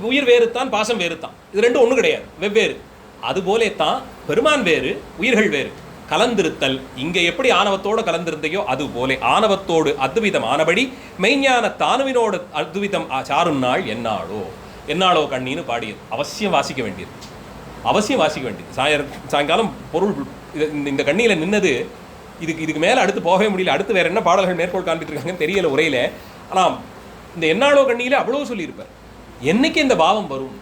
Speaker 1: உயிர் வேறு தான், பாசம் வேறு தான். இது ரெண்டும் ஒண்ணு கிடையாது, வெவ்வேறு. அதுபோலே தான் பெருமான் வேறு, உயிர்கள் வேறு. கலந்திருத்தல் இங்க எப்படி ஆணவத்தோடு கலந்திருந்தையோ அது போலே ஆணவத்தோடு அத்விதம் ஆனபடி மெய்ஞான தானுவினோடு அத்விதம் சாரும் நாள் என்னாளோ கண்ணின்னு பாடியது. அவசியம் வாசிக்க வேண்டியது, அவசியம் வாசிக்க வேண்டியது. சாயங்காலம் பொருள் இந்த கண்ணியில நின்னது. இதுக்கு மேல அடுத்து போகவே முடியல. அடுத்து வேற என்ன பாடல்கள் மேற்கோள் காண்பிட்டு இருக்காங்கன்னு தெரியல உரையில. ஆனால் இந்த என்னாளோ கண்ணியில அவ்வளவு சொல்லியிருப்பார். என்னைக்கு இந்த பாவம் வரும்?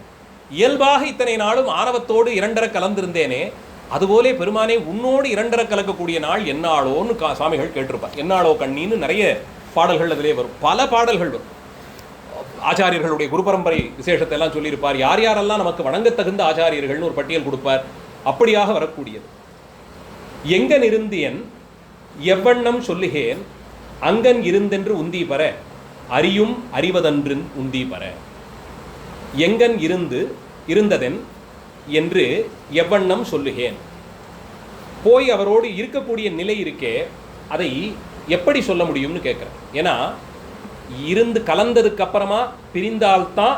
Speaker 1: இயல்பாக இத்தனை நாளும் ஆணவத்தோடு இரண்டர கலந்திருந்தேனே, அதுபோலே பெருமானே உன்னோடு இரண்டர கலக்கக்கூடிய நாள் என்னாளோன்னு சுவாமிகள் கேட்டிருப்பார். என்னாளோ கண்ணின்னு நிறைய பாடல்கள் அதிலே வரும், பல பாடல்கள் வரும். ஆச்சாரியர்களுடைய குரு பரம்பரை விசேஷத்தை எல்லாம் சொல்லியிருப்பார். யார் யாரெல்லாம் நமக்கு வணங்க தகுந்த ஆச்சாரியர்கள்னு ஒரு பட்டியல் கொடுப்பார். அப்படியாக வரக்கூடியது. எங்கன் இருந்தியன் எவ்வண்ணம் சொல்லுகேன், அங்கன் இருந்தென்று உந்தி பர அறியும் அறிவதன்றின் உந்தி பர. எங்கன் இருந்ததென் என்று எவ்வண்ணம் சொல்லுகேன். போய் அவரோடு இருக்கக்கூடிய நிலை இருக்கே, அதை எப்படி சொல்ல முடியும்னு கேட்குறேன். ஏன்னா இருந்து கலந்ததுக்கு அப்புறமா பிரிந்தால்தான்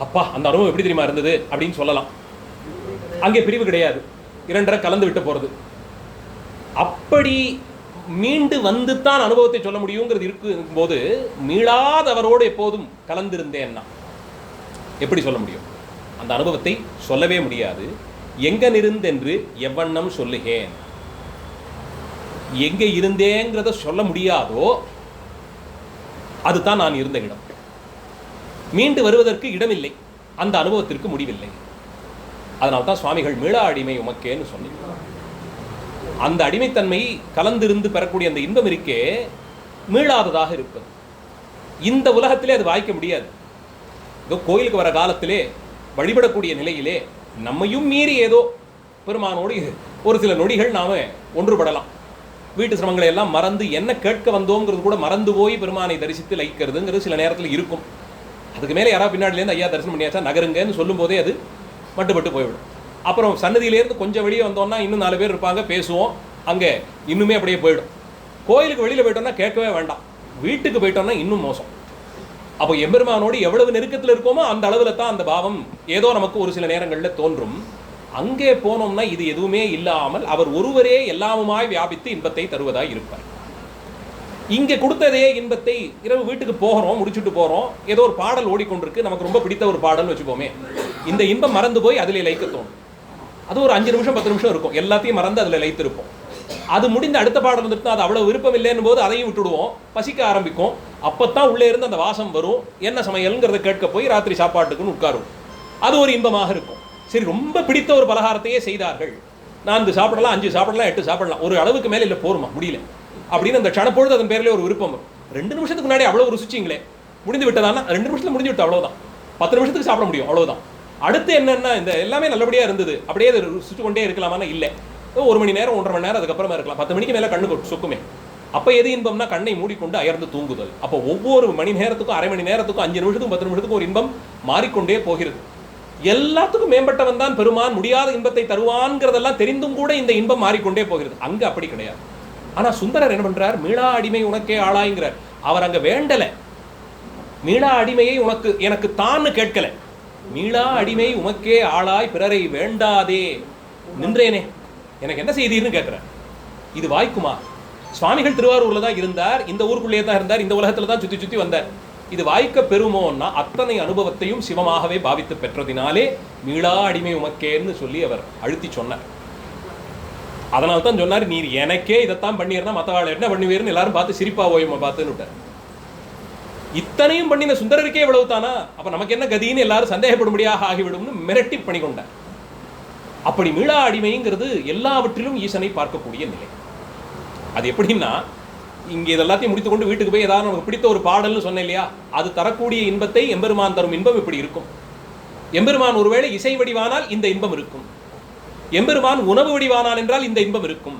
Speaker 1: அப்பா அந்த அனுபவம் எப்படி தெரியுமா இருந்தது அப்படின்னு சொல்லலாம். அங்கே பிரிவு கிடையாது, இரண்டரை கலந்து விட்டு போறது. அப்படி மீண்டு வந்து தான் அனுபவத்தை சொல்ல முடியுங்கிறது இருக்கும்போது, மீளாதவரோடு எப்போதும் கலந்திருந்தேன்னா எப்படி சொல்ல முடியும்? அந்த அனுபவத்தை சொல்லவே முடியாது. எங்கனிருந்தென்று எவ்வண்ணம் சொல்லுகேன். எங்க இருந்தேங்கிறத சொல்ல முடியாதோ அதுதான் நான் இருந்த இடம். மீண்டு வருவதற்கு இடமில்லை, அந்த அனுபவத்திற்கு முடிவில்லை. அதனால்தான் சுவாமிகள் மீளா அடிமை உமக்கேன்னு சொன்னீங்க. அந்த அடிமைத்தன்மை கலந்திருந்து பெறக்கூடிய அந்த இன்பம் இருக்கே, மீளாததாக இருப்பது. இந்த உலகத்திலே அது வாய்க்க முடியாது. ஏதோ கோயிலுக்கு வர காலத்திலே வழிபடக்கூடிய நிலையிலே நம்மையும் மீறி ஏதோ பெருமானோடு ஒரு சில நொடிகள் நாம ஒன்றுபடலாம். வீட்டு சிரமங்களை எல்லாம் மறந்து என்ன கேட்க வந்தோங்கிறது கூட மறந்து போய் பெருமானை தரிசித்து லைக்கிறதுங்கிறது சில நேரத்தில் இருக்கும். அதுக்கு மேலே யாராவது பின்னாடிலேருந்து ஐயா தரிசனம் பண்ணியாச்சா நகருங்கன்னு சொல்லும் போதே அது மட்டுப்பட்டு போய்விடும். அப்புறம் சன்னதியிலேருந்து கொஞ்சம் வெளியே வந்தோம்னா இன்னும் 4 பேர் இருப்பாங்க, பேசுவோம், அங்கே இன்னுமே அப்படியே போயிடும். கோயிலுக்கு வெளியில் போயிட்டோம்னா கேட்கவே வேண்டாம், வீட்டுக்கு போயிட்டோம்னா இன்னும் மோசம். அப்போ எம்பெருமானோடு எவ்வளவு நெருக்கத்தில் இருக்கோமோ அந்த அளவில் தான் அந்த பாவம் ஏதோ நமக்கு ஒரு சில நேரங்களில் தோன்றும். அங்கே போனோம்னா இது எதுவுமே இல்லாமல் அவர் ஒருவரே எல்லாமுமாய் வியாபித்து இன்பத்தை தருவதாய் இருப்பார். இங்கே கொடுத்ததே இன்பத்தை இரவு வீட்டுக்கு போகிறோம், முடிச்சுட்டு போகிறோம், ஏதோ ஒரு பாடல் ஓடிக்கொண்டிருக்கு, நமக்கு ரொம்ப பிடித்த ஒரு பாடல்னு வச்சுக்கோமே, இந்த இன்பம் மறந்து போய் அதில் லைக்க தோணும். அது ஒரு 5 நிமிஷம் 10 நிமிஷம் இருக்கும், எல்லாத்தையும் மறந்து அதில் லைத்திருப்போம். அது முடிந்த அடுத்த பாடல் வந்துட்டு அது அவ்வளவு விருப்பம் இல்லைன்னு போது அதையும் விட்டுடுவோம், பசிக்க ஆரம்பிக்கும். அப்பத்தான் உள்ளே இருந்து அந்த வாசம் வரும், என்ன சமையல்ங்கிறத கேட்க போய் ராத்திரி சாப்பாட்டுக்குன்னு உட்காரும். அது ஒரு இன்பமாக இருக்கும். சரி, ரொம்ப பிடித்த ஒரு பலகாரத்தையே செய்தார்கள், 4 சாப்பிடலாம், 5 சாப்பிடலாம், 8 சாப்பிடலாம், ஒரு அளவுக்கு மேலே இல்லை போருமா முடியல அப்படின்னு அந்த க்ஷணப்பொழுது அதன் பேரில் ஒரு விருப்பம் வரும். 2 நிமிஷத்துக்கு முன்னாடி அவ்வளோ ருசிச்சிங்களே, முடிந்து விட்டதானா? 2 நிமிஷத்தில் முடிஞ்சு விட்டு, அவ்வளோதான். 10 நிமிஷத்துக்கு சாப்பிட முடியும், அவ்வளோதான். அடுத்து என்னென்னா, இந்த எல்லாமே நல்லபடியாக இருந்தது, அப்படியே அதை ருசிச்சு கொண்டே இருக்கலாமான்னா இல்லை. 1 மணி நேரம் 1.5 மணி நேரம் அதுக்கப்புறமா இருக்கலாம். 10 மணிக்கு மேலே கண்ணு சொக்குமே. அப்போ எது இன்பம்னா கண்ணை மூடிக்கொண்டு அயர்ந்து தூங்குதல். அப்போ ஒவ்வொரு மணி நேரத்துக்கும், அரை மணி நேரத்துக்கும், 5 நிமிஷத்துக்கும், 10 நிமிஷத்துக்கும் ஒரு இன்பம் மாறிக்கொண்டே போகிறது. எல்லாத்துக்கும் மேம்பட்டவன் தான் பெருமான், முடியாத இன்பத்தை தருவான்ங்கிறதெல்லாம் தெரிந்தும் கூட இந்த இன்பம் மாறிக்கொண்டே போகிறது. அங்கே அப்படி கிடையாது. ஆனால் சுந்தரர் என்ன பண்றார்? மீளா அடிமை உனக்கே ஆளாய்ங்கிறார். அவர் அங்கே வேண்டலை. மீளா அடிமையை உனக்கு எனக்கு தான் கேட்கல. மீளா அடிமை உமக்கே ஆளாய் பிறரை வேண்டாதே நின்றேனே, எனக்கு என்ன செய்தீர்னு கேட்கிறார். இது வாய்க்குமா? சுவாமிகள் திருவாரூர்ல தான் இருந்தார், இந்த ஊருக்குள்ளேயே தான் இருந்தார், இந்த உலகத்துல தான் சுத்தி சுத்தி வந்தார். இது வாய்க்க பெறுமோன்னா அத்தனை அனுபவத்தையும் சிவமாகவே பாவித்து பெற்றதினாலே மீளா அடிமை உமக்கேன்னு சொல்லி அவர் அழுத்தி சொன்னார். அதனால தான் சொன்னார், நீர் எனக்கே இதைத்தான் பண்ணிடுறா, மற்றவாள் என்ன பண்ணுவீர்னு எல்லாரும் பார்த்து சிரிப்பா ஓயமா பார்த்துன்னு விட்டார். இத்தனையும் பண்ணின சுந்தரருக்கே இவ்வளவு தானா, அப்ப நமக்கு என்ன கதின்னு எல்லாரும் சந்தேகப்படும்படியாக ஆகிவிடும்னு மிரட்டி பண்ணி கொண்டார். அப்படி மீளா அடிமைங்கிறது எல்லாவற்றிலும் ஈசனை பார்க்கக்கூடிய நிலை. அது எப்படின்னா, இங்கே இதெல்லாத்தையும் முடித்துக்கொண்டு வீட்டுக்கு போய் ஏதாவது நமக்கு பிடித்த ஒரு பாடல்னு சொன்னேன் இல்லையா, அது தரக்கூடிய இன்பத்தை எம்பெருமான் தரும் இன்பம் இப்படி இருக்கும். எம்பெருமான் ஒருவேளை இசை வடிவானால் இந்த இன்பம் இருக்கும், எம்பெருமான் உணவு வடிவானால் என்றால் இந்த இன்பம் இருக்கும்,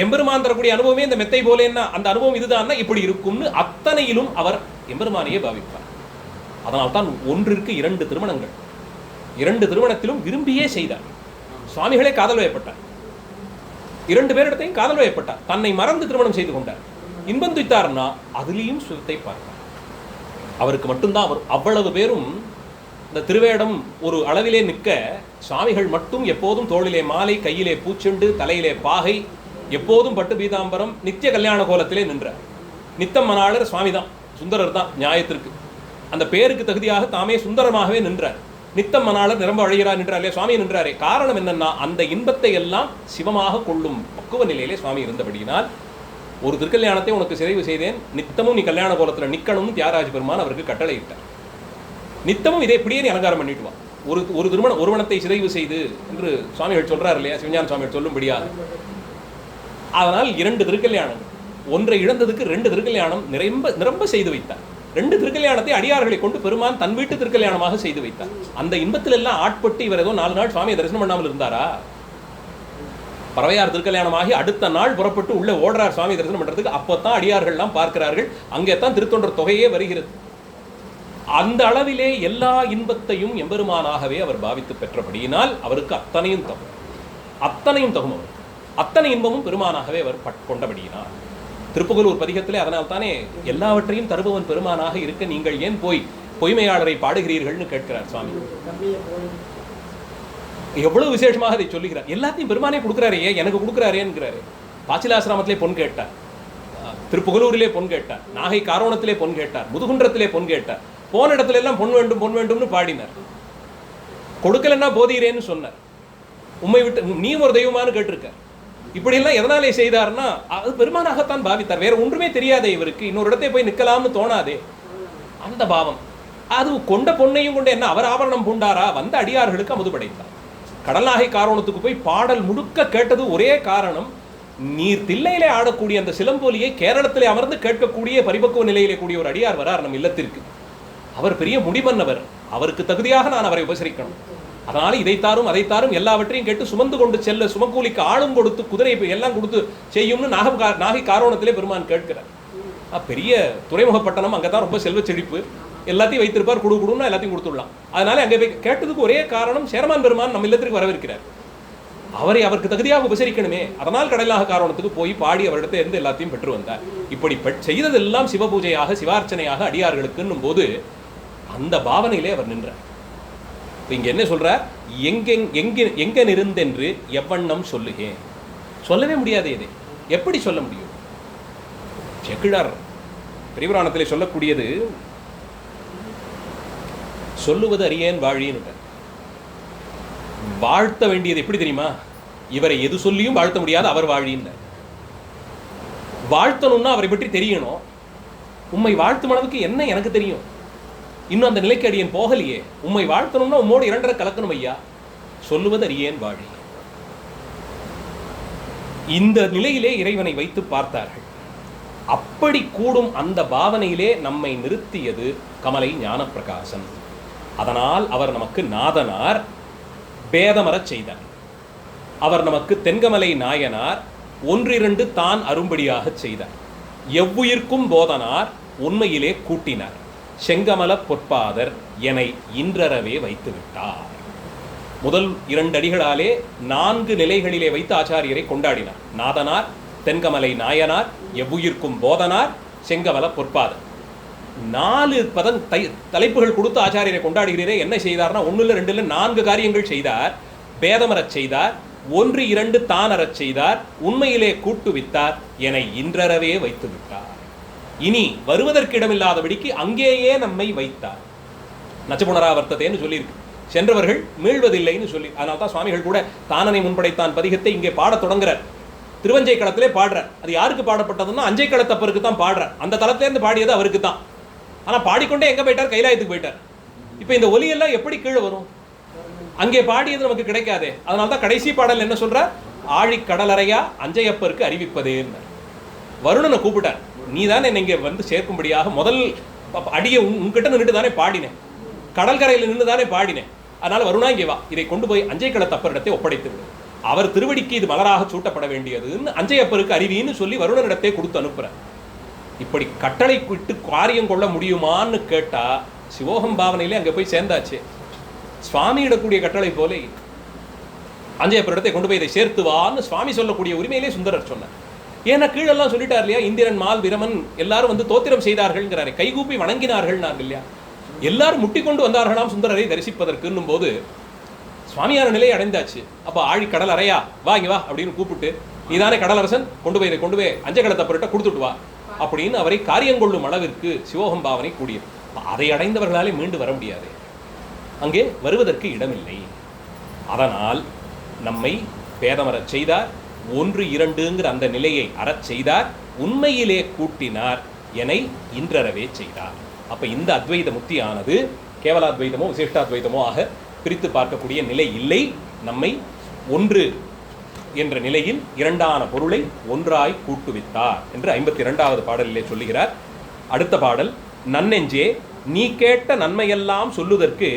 Speaker 1: எம்பெருமான் தரக்கூடிய அனுபவமே இந்த மெத்தை போலேன்னா அந்த அனுபவம் இதுதான் இப்படி இருக்கும்னு அத்தனையிலும் அவர் எம்பெருமானையே பாவிப்பார். அதனால்தான் 1ற்கு 2 திருமணங்கள், 2 திருமணத்திலும் விரும்பியே செய்தார். சுவாமிகளே காதல் வயப்பட்டார், 2 பேரிடத்தையும் காதல் வயப்பட்டார், தன்னை மறந்து திருமணம் செய்து கொண்டார். இன்பம் துய்த்தார்னா அதிலையும் சுகத்தை பார்த்தார். அவருக்கு மட்டும்தான் அவர் அவ்வளவு பேரும் இந்த திருவேடம் ஒரு அளவிலே நிற்க, சுவாமிகள் மட்டும் எப்போதும் தோளிலே மாலை, கையிலே பூச்செண்டு, தலையிலே பாகை, எப்போதும் பட்டு பீதாம்பரம், நித்திய கல்யாண கோலத்திலே நின்றார். நித்தம் மணாளர் சுவாமி தான், சுந்தரர் தான் நியாயத்திற்கு. அந்த பேருக்கு தகுதியாக தாமே சுந்தரமாகவே நின்றார். நித்தம் மணாளர் நிரம்ப அழைகிறார் நின்றார் இல்லையா, சுவாமி நின்றாரே. காரணம் என்னன்னா, அந்த இன்பத்தை எல்லாம் சிவமாக கொள்ளும் பக்குவ நிலையிலே சுவாமி இருந்தபடியினால், ஒரு திருக்கல்யாணத்தை உனக்கு சிறைவு செய்தேன், நித்தமும் நீ கல்யாண கோலத்தில் நிற்கணும்னு தியாகராஜ பெருமான் அவருக்கு கட்டளை இட்டார். நித்தமும் இதே இப்படியே நீ அலங்காரம் பண்ணிட்டு வா. ஒரு திருமணம் ஒருவனத்தை சிதைவு செய்து என்று சுவாமிகள் சொல்றார் இல்லையா, சிவஞான சுவாமிகள் சொல்லும்படியாக. அதனால் 2 திருக்கல்யாணம், ஒன்றை இழந்ததுக்கு 2 திருக்கல்யாணம் நிரம்ப செய்து வைத்தார். 2 திருக்கல்யாணத்தை அடியார்களை கொண்டு பெருமான் தன் வீட்டு திருக்கல்யாணமாக செய்து வைத்தார். அந்த இன்பத்தில் எல்லாம் ஆட்பட்டு இவர் ஏதோ 4 நாள் சுவாமியை தரிசனம் பண்ணாமல் இருந்தாரா? பறவையார் திருக்கல்யாணமாகி அடுத்த நாள் புறப்பட்டு உள்ள ஓடுறார் சுவாமி தரிசனம் பண்றதுக்கு. அப்போதான் அடியார்கள்லாம் பார்க்கிறார்கள், அங்கே தான் திருத்தொண்டர் தொகையே வருகிறது. அந்த அளவிலே எல்லா இன்பத்தையும் எம்பெருமானாகவே அவர் பாவித்து பெற்றபடியினால் அவருக்கு அத்தனையும் தகும், அத்தனையும் தகும். அவர் அத்தனை இன்பமும் பெருமானாகவே அவர் கொண்டபடியினார். திருப்புகலூர் பதிகத்திலே அதனால் தானே எல்லாவற்றையும் தருபவன் பெருமானாக இருக்க நீங்கள் ஏன் போய் பொய்மையாளரை பாடுகிறீர்கள்னு கேட்கிறார் சுவாமி. எவ்வளவு விசேஷமாக அதை சொல்லுகிறார். எல்லாத்தையும் பெருமானே கொடுக்குறாரே, எனக்கு கொடுக்குறாரேங்கிறாரு. பாச்சிலாசிரமத்திலே பொன் கேட்டார், திருப்புகலூரிலே பொன் கேட்டார், நாகை காரோணத்திலே பொன் கேட்டார், முதுகுன்றத்திலே பொன் கேட்டார். போன இடத்துல எல்லாம் பொன் வேண்டும் பொன் வேண்டும்னு பாடினார். கொடுக்கலன்னா போதீரேன்னு சொன்னார். உண்மை விட்டு நீ ஒரு தெய்வமானு கேட்டிருக்க. இப்படியெல்லாம் எதனாலே செய்தார்னா, அது பெருமானாகத்தான் பாவித்தார். வேற ஒன்றுமே தெரியாதே இவருக்கு, இன்னொரு இடத்தை போய் நிற்கலாம்னு தோணாதே அந்த பாவம். அது கொண்ட பொன்னையும் கொண்டு என்ன அவர் ஆபரணம் பூண்டாரா? வந்த அடியார்களுக்கு அமுது படைத்தார். கடல்நாகை காரோணத்துக்கு போய் பாடல் முழுக்க கேட்டது ஒரே காரணம், நீர் தில்லையிலே ஆடக்கூடிய அந்த சிலம்போலியை கேரளத்திலே அமர்ந்து கேட்கக்கூடிய பரிபக்குவ நிலையிலே கூடிய ஒரு அடியார் வரார் நம் இல்லத்திற்கு. அவர் பெரிய முடிமன்னவர், அவருக்கு தகுதியாக நான் அவரை உபசரிக்கணும். அதனால இதைத்தாரும் அதைத்தாரும் எல்லாவற்றையும் கேட்டு சுமந்து கொண்டு செல்ல சுமக்கூலிக்கு ஆளும் கொடுத்து குதிரை எல்லாம் கொடுத்து செய்யும்னு நாகை காரோணத்திலே பெருமான் கேட்கிறார். பெரிய துறைமுகப்பட்டணம், அங்கே தான் ரொம்ப செல்வ செழிப்பு, எல்லாத்தையும் வைத்திருப்பார், குடுன்னு எல்லாத்தையும் கொடுத்துடலாம். அதனால அங்கே போய் கேட்டதுக்கு ஒரே காரணம், சேரமான் பெருமான் நம்ம இல்லத்திற்கு வரவிருக்கிறார், அவரை அவருக்கு தகுதியாக உபசரிக்கணுமே. அதனால் கடலாக காரணத்துக்கு போய் பாடி அவரிடத்தை இருந்து எல்லாத்தையும் பெற்று வந்தார். இப்படி செய்ததெல்லாம் சிவபூஜையாக சிவார்ச்சனையாக அடியார்களுக்குன்னும் போது அந்த பாவனையிலே அவர் நின்றார். இங்க என்ன சொல்றார்? எங்க நிருந்தென்று எவ்வண்ணம் சொல்லுகேன். சொல்லவே முடியாது. இதை எப்படி சொல்ல முடியும்? செக்கிழார் பெரியபுராணத்திலே சொல்லக்கூடியது, சொல்லுவது அறியேன் வாழின்னு. வாழ்த்த வேண்டியது எப்படி தெரியுமா? இவரை எது சொல்லியும் வாழ்த்த முடியாது, அவர் வாழின்னு. வாழ்த்தணும்னா அவரை பற்றி தெரியணும். உம்மை வாழ்த்தும் அளவுக்கு என்ன எனக்கு தெரியும்? இன்னும் அந்த நிலைக்கு அடியேன் போகலையே. உம்மை வாழ்த்தணும்னா உம்மோடு 2 கலக்கணும் ஐயா. சொல்லுவது அறியேன் வாழி. இந்த நிலையிலே இறைவனை வைத்து பார்த்தார்கள். அப்படி கூடும் அந்த பாவனையிலே நம்மை நிறுத்தியது கமலை ஞானப்பிரகாசன். அதனால் அவர் நமக்கு நாதனார், பேதமரச் செய்தார். அவர் நமக்கு தென்கமலை நாயனார், ஒன்றிரண்டு தான் அரும்படியாக செய்தார். எவ்வுயிர்க்கும் போதனார், உண்மையிலே கூட்டினார். செங்கமல பொற்பாதர் எனை இன்றறவே வைத்து விட்டார். முதல் 2 அடிகளாலே 4 நிலைகளிலே வைத்து ஆச்சாரியரை கொண்டாடினார். நாதனார், தென்கமலை நாயனார், எவ்வுயிர்க்கும் போதனார், செங்கமல பொற்பாதர். 4 தலைப்புகள் கொடுத்து ஆச்சாரியரை கொண்டாடுகிறீரே, என்ன செய்தார்னா 1 இல்லை 2 இல்லை 4 காரியங்கள் செய்தார். பேதமரச் செய்தார், 1 2 தானறச் செய்தார், உண்மையிலே கூட்டுவித்தார், என இன்றறவே வைத்து விட்டார். இனி வருவதற்கு இடமில்லாதபடிக்கு அங்கேயே நம்மை வைத்தார். நச்சபுனராவர்த்ததேன்னு சொல்லியிருக்கு. சென்றவர்கள் மீள்வதில்லைன்னு சொல்லி, அதனால தான் சுவாமிகள் கூட தானனை முன்படைத்தான் பதிகத்தை இங்கே பாடத் தொடங்குறார். திருவஞ்சை களத்திலே பாடுறார். அது யாருக்கு பாடப்பட்டதுன்னா அஞ்சை களத்தப்பருக்கு தான் பாடுறார். அந்த தளத்திலேருந்து பாடியது அவருக்கு தான். ஆனால் பாடிக்கொண்டே எங்கே போயிட்டார்? கைலாயத்துக்கு போயிட்டார். இப்போ இந்த ஒலியெல்லாம் எப்படி கீழே வரும்? அங்கே பாடியது நமக்கு கிடைக்காதே. அதனால தான் கடைசி பாடல் என்ன சொல்றார்? ஆழி கடலறையா அஞ்சையப்பருக்கு அறிவிப்பதேன்னு வருணனை கூப்பிட்டார். நீ தானே இங்கே வந்து சேர்க்கும்படியாக முதல் அடியை உங்ககிட்ட நின்றுட்டு தானே பாடினேன், கடற்கரையில் நின்று தானே பாடினேன். அதனால வருணா இங்கே வா, இதை கொண்டு போய் அஞ்சைக்களத்தப்பரிடத்தை ஒப்படைத்து விடு. அவர் திருவடிக்கு இது மலராக சூட்டப்பட வேண்டியதுன்னு அஞ்சையப்பருக்கு அறிவின்னு சொல்லி வருணனிடத்தை கொடுத்து அனுப்புறார். இப்படி கட்டளை விட்டு காரியம் கொள்ள முடியுமான்னு கேட்டா சிவோகம் பாவனையிலே அங்கே போய் சேர்ந்தாச்சு. சுவாமியிடக்கூடிய கட்டளை போல அஞ்சையப்பரிடத்தை கொண்டு போய் இதை சேர்த்து வான்னு சுவாமி சொல்லக்கூடிய உரிமையிலே சுந்தரர் சொன்னார். ஏன்னா கீழெல்லாம் சொல்லிட்டார் இல்லையா, இந்திரன் மால் வீரமன் எல்லாரும் வந்து தோத்திரம் செய்தார்கள்ங்கிறாரு, கைகூப்பி வணங்கினார்கள் இல்லையா, எல்லாரும் முட்டி கொண்டு வந்தார்களாம் சுந்தரரை தரிசிப்பதற்குன்னும் போது சுவாமியான நிலையை அடைந்தாச்சு. அப்போ ஆழி கடல் அறையா வா இங்க வா அப்படின்னு கூப்பிட்டு, நீதானே கடலரசன், கொண்டு போய் அஞ்சைக்களத்தப்பர்கிட்ட கொடுத்துட்டு வா அப்படின்னு அவரை காரியங்கொள்ளும் அளவிற்கு சிவோகம் பாவனை கூடியது. அதை அடைந்தவர்களாலே மீண்டு வர முடியாது, அங்கே வருவதற்கு இடமில்லை. அதனால் நம்மை பேதமரச் செய்தார், 1 2ங்கிற அந்த நிலையை அறச் செய்தார், உண்மையிலே கூட்டினார், என்னை இன்றறவே செய்தார். அப்ப இந்த அத்வைத முக்தியானது கேவலாத்வைதமோ விசிஷ்டாத்வைதமோ ஆக பிரித்து பார்க்கக்கூடிய நிலை இல்லை. நம்மை ஒன்று என்ற நிலையில் இரண்டான பொருளை ஒன்றாய் கூட்டுவித்தார் என்று 52வது பாடலிலே சொல்லுகிறார். அடுத்த பாடல், நன்னெஞ்சே நீ கேட்ட நன்மையெல்லாம் சொல்லுதற்கு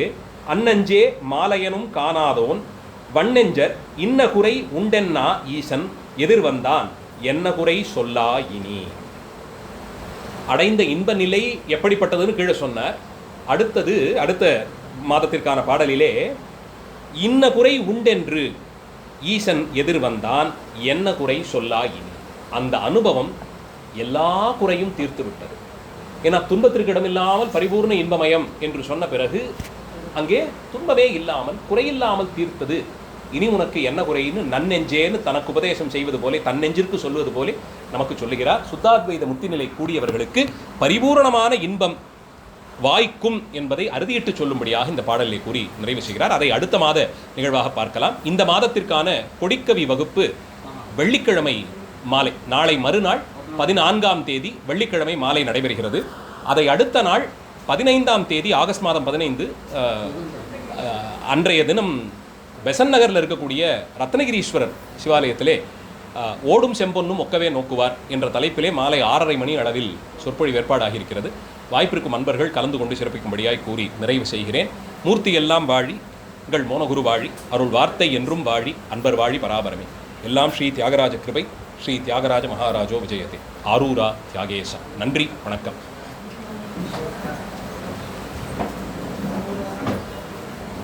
Speaker 1: அன்னஞ்சே மாலையனும் காணாதோன் வண்ணெஞ்சர் இன்ன குறை உண்டென்னா ஈசன் எதிர்வந்தான் என்ன குறை சொல்லா இனி. அடைந்த இன்ப நிலை எப்படிப்பட்டதுன்னு கீழே சொன்னார். அடுத்த மாதத்திற்கான பாடலிலே இன்ன குறை உண்டென்று ஈசன் எதிர்வந்தான் என்ன குறை சொல்லா இனி. அந்த அனுபவம் எல்லா குறையும் தீர்த்து விட்டது. ஏன்னா துன்பத்திற்கு இடமில்லாமல் பரிபூர்ண இன்பமயம் என்று சொன்ன பிறகு அங்கே துன்பமே இல்லாமல் குறையில்லாமல் தீர்த்தது. இனி உனக்கு என்ன குறைன்னு நன்னெஞ்சேன்னு தனக்கு உபதேசம் செய்வது போலே, தன்னெஞ்சிற்கு சொல்வது போலே நமக்கு சொல்லுகிறார். சுத்தாத்வைத முத்திநிலை கூடியவர்களுக்கு பரிபூரணமான இன்பம் வாய்க்கும் என்பதை அறுதியிட்டு சொல்லும்படியாக இந்த பாடலை கூறி நிறைவு செய்கிறார். அதை அடுத்த மாத நிகழ்வாக பார்க்கலாம். இந்த மாதத்திற்கான கொடிக்கவி வகுப்பு வெள்ளிக்கிழமை மாலை, நாளை மறுநாள் 14ஆம் தேதி வெள்ளிக்கிழமை மாலை நடைபெறுகிறது. அதை அடுத்த நாள் 15ஆம் தேதி ஆகஸ்ட் மாதம் 15 அன்றைய தினம் பெசன் நகரில் இருக்கக்கூடிய ரத்னகிரீஸ்வரர் சிவாலயத்திலே ஓடும் செம்பொன்னும் ஒக்கவே நோக்குவார் என்ற தலைப்பிலே மாலை 6:30 மணி அளவில் சொற்பொழிவு ஏற்பாடாகி இருக்கிறது. வாய்ப்பிருக்கும் அன்பர்கள் கலந்து கொண்டு சிறப்பிக்கும்படியாய் கூறி நிறைவு செய்கிறேன். மூர்த்தி எல்லாம் வாழி, உங்கள் மோனகுரு வாழி, அருள் வார்த்தை என்றும் வாழி, அன்பர் வாழி பராபரமே. எல்லாம் ஸ்ரீ தியாகராஜ கிருபை, ஸ்ரீ தியாகராஜ மகாராஜோ விஜயதே. ஆரூரா தியாகேசா. நன்றி, வணக்கம்.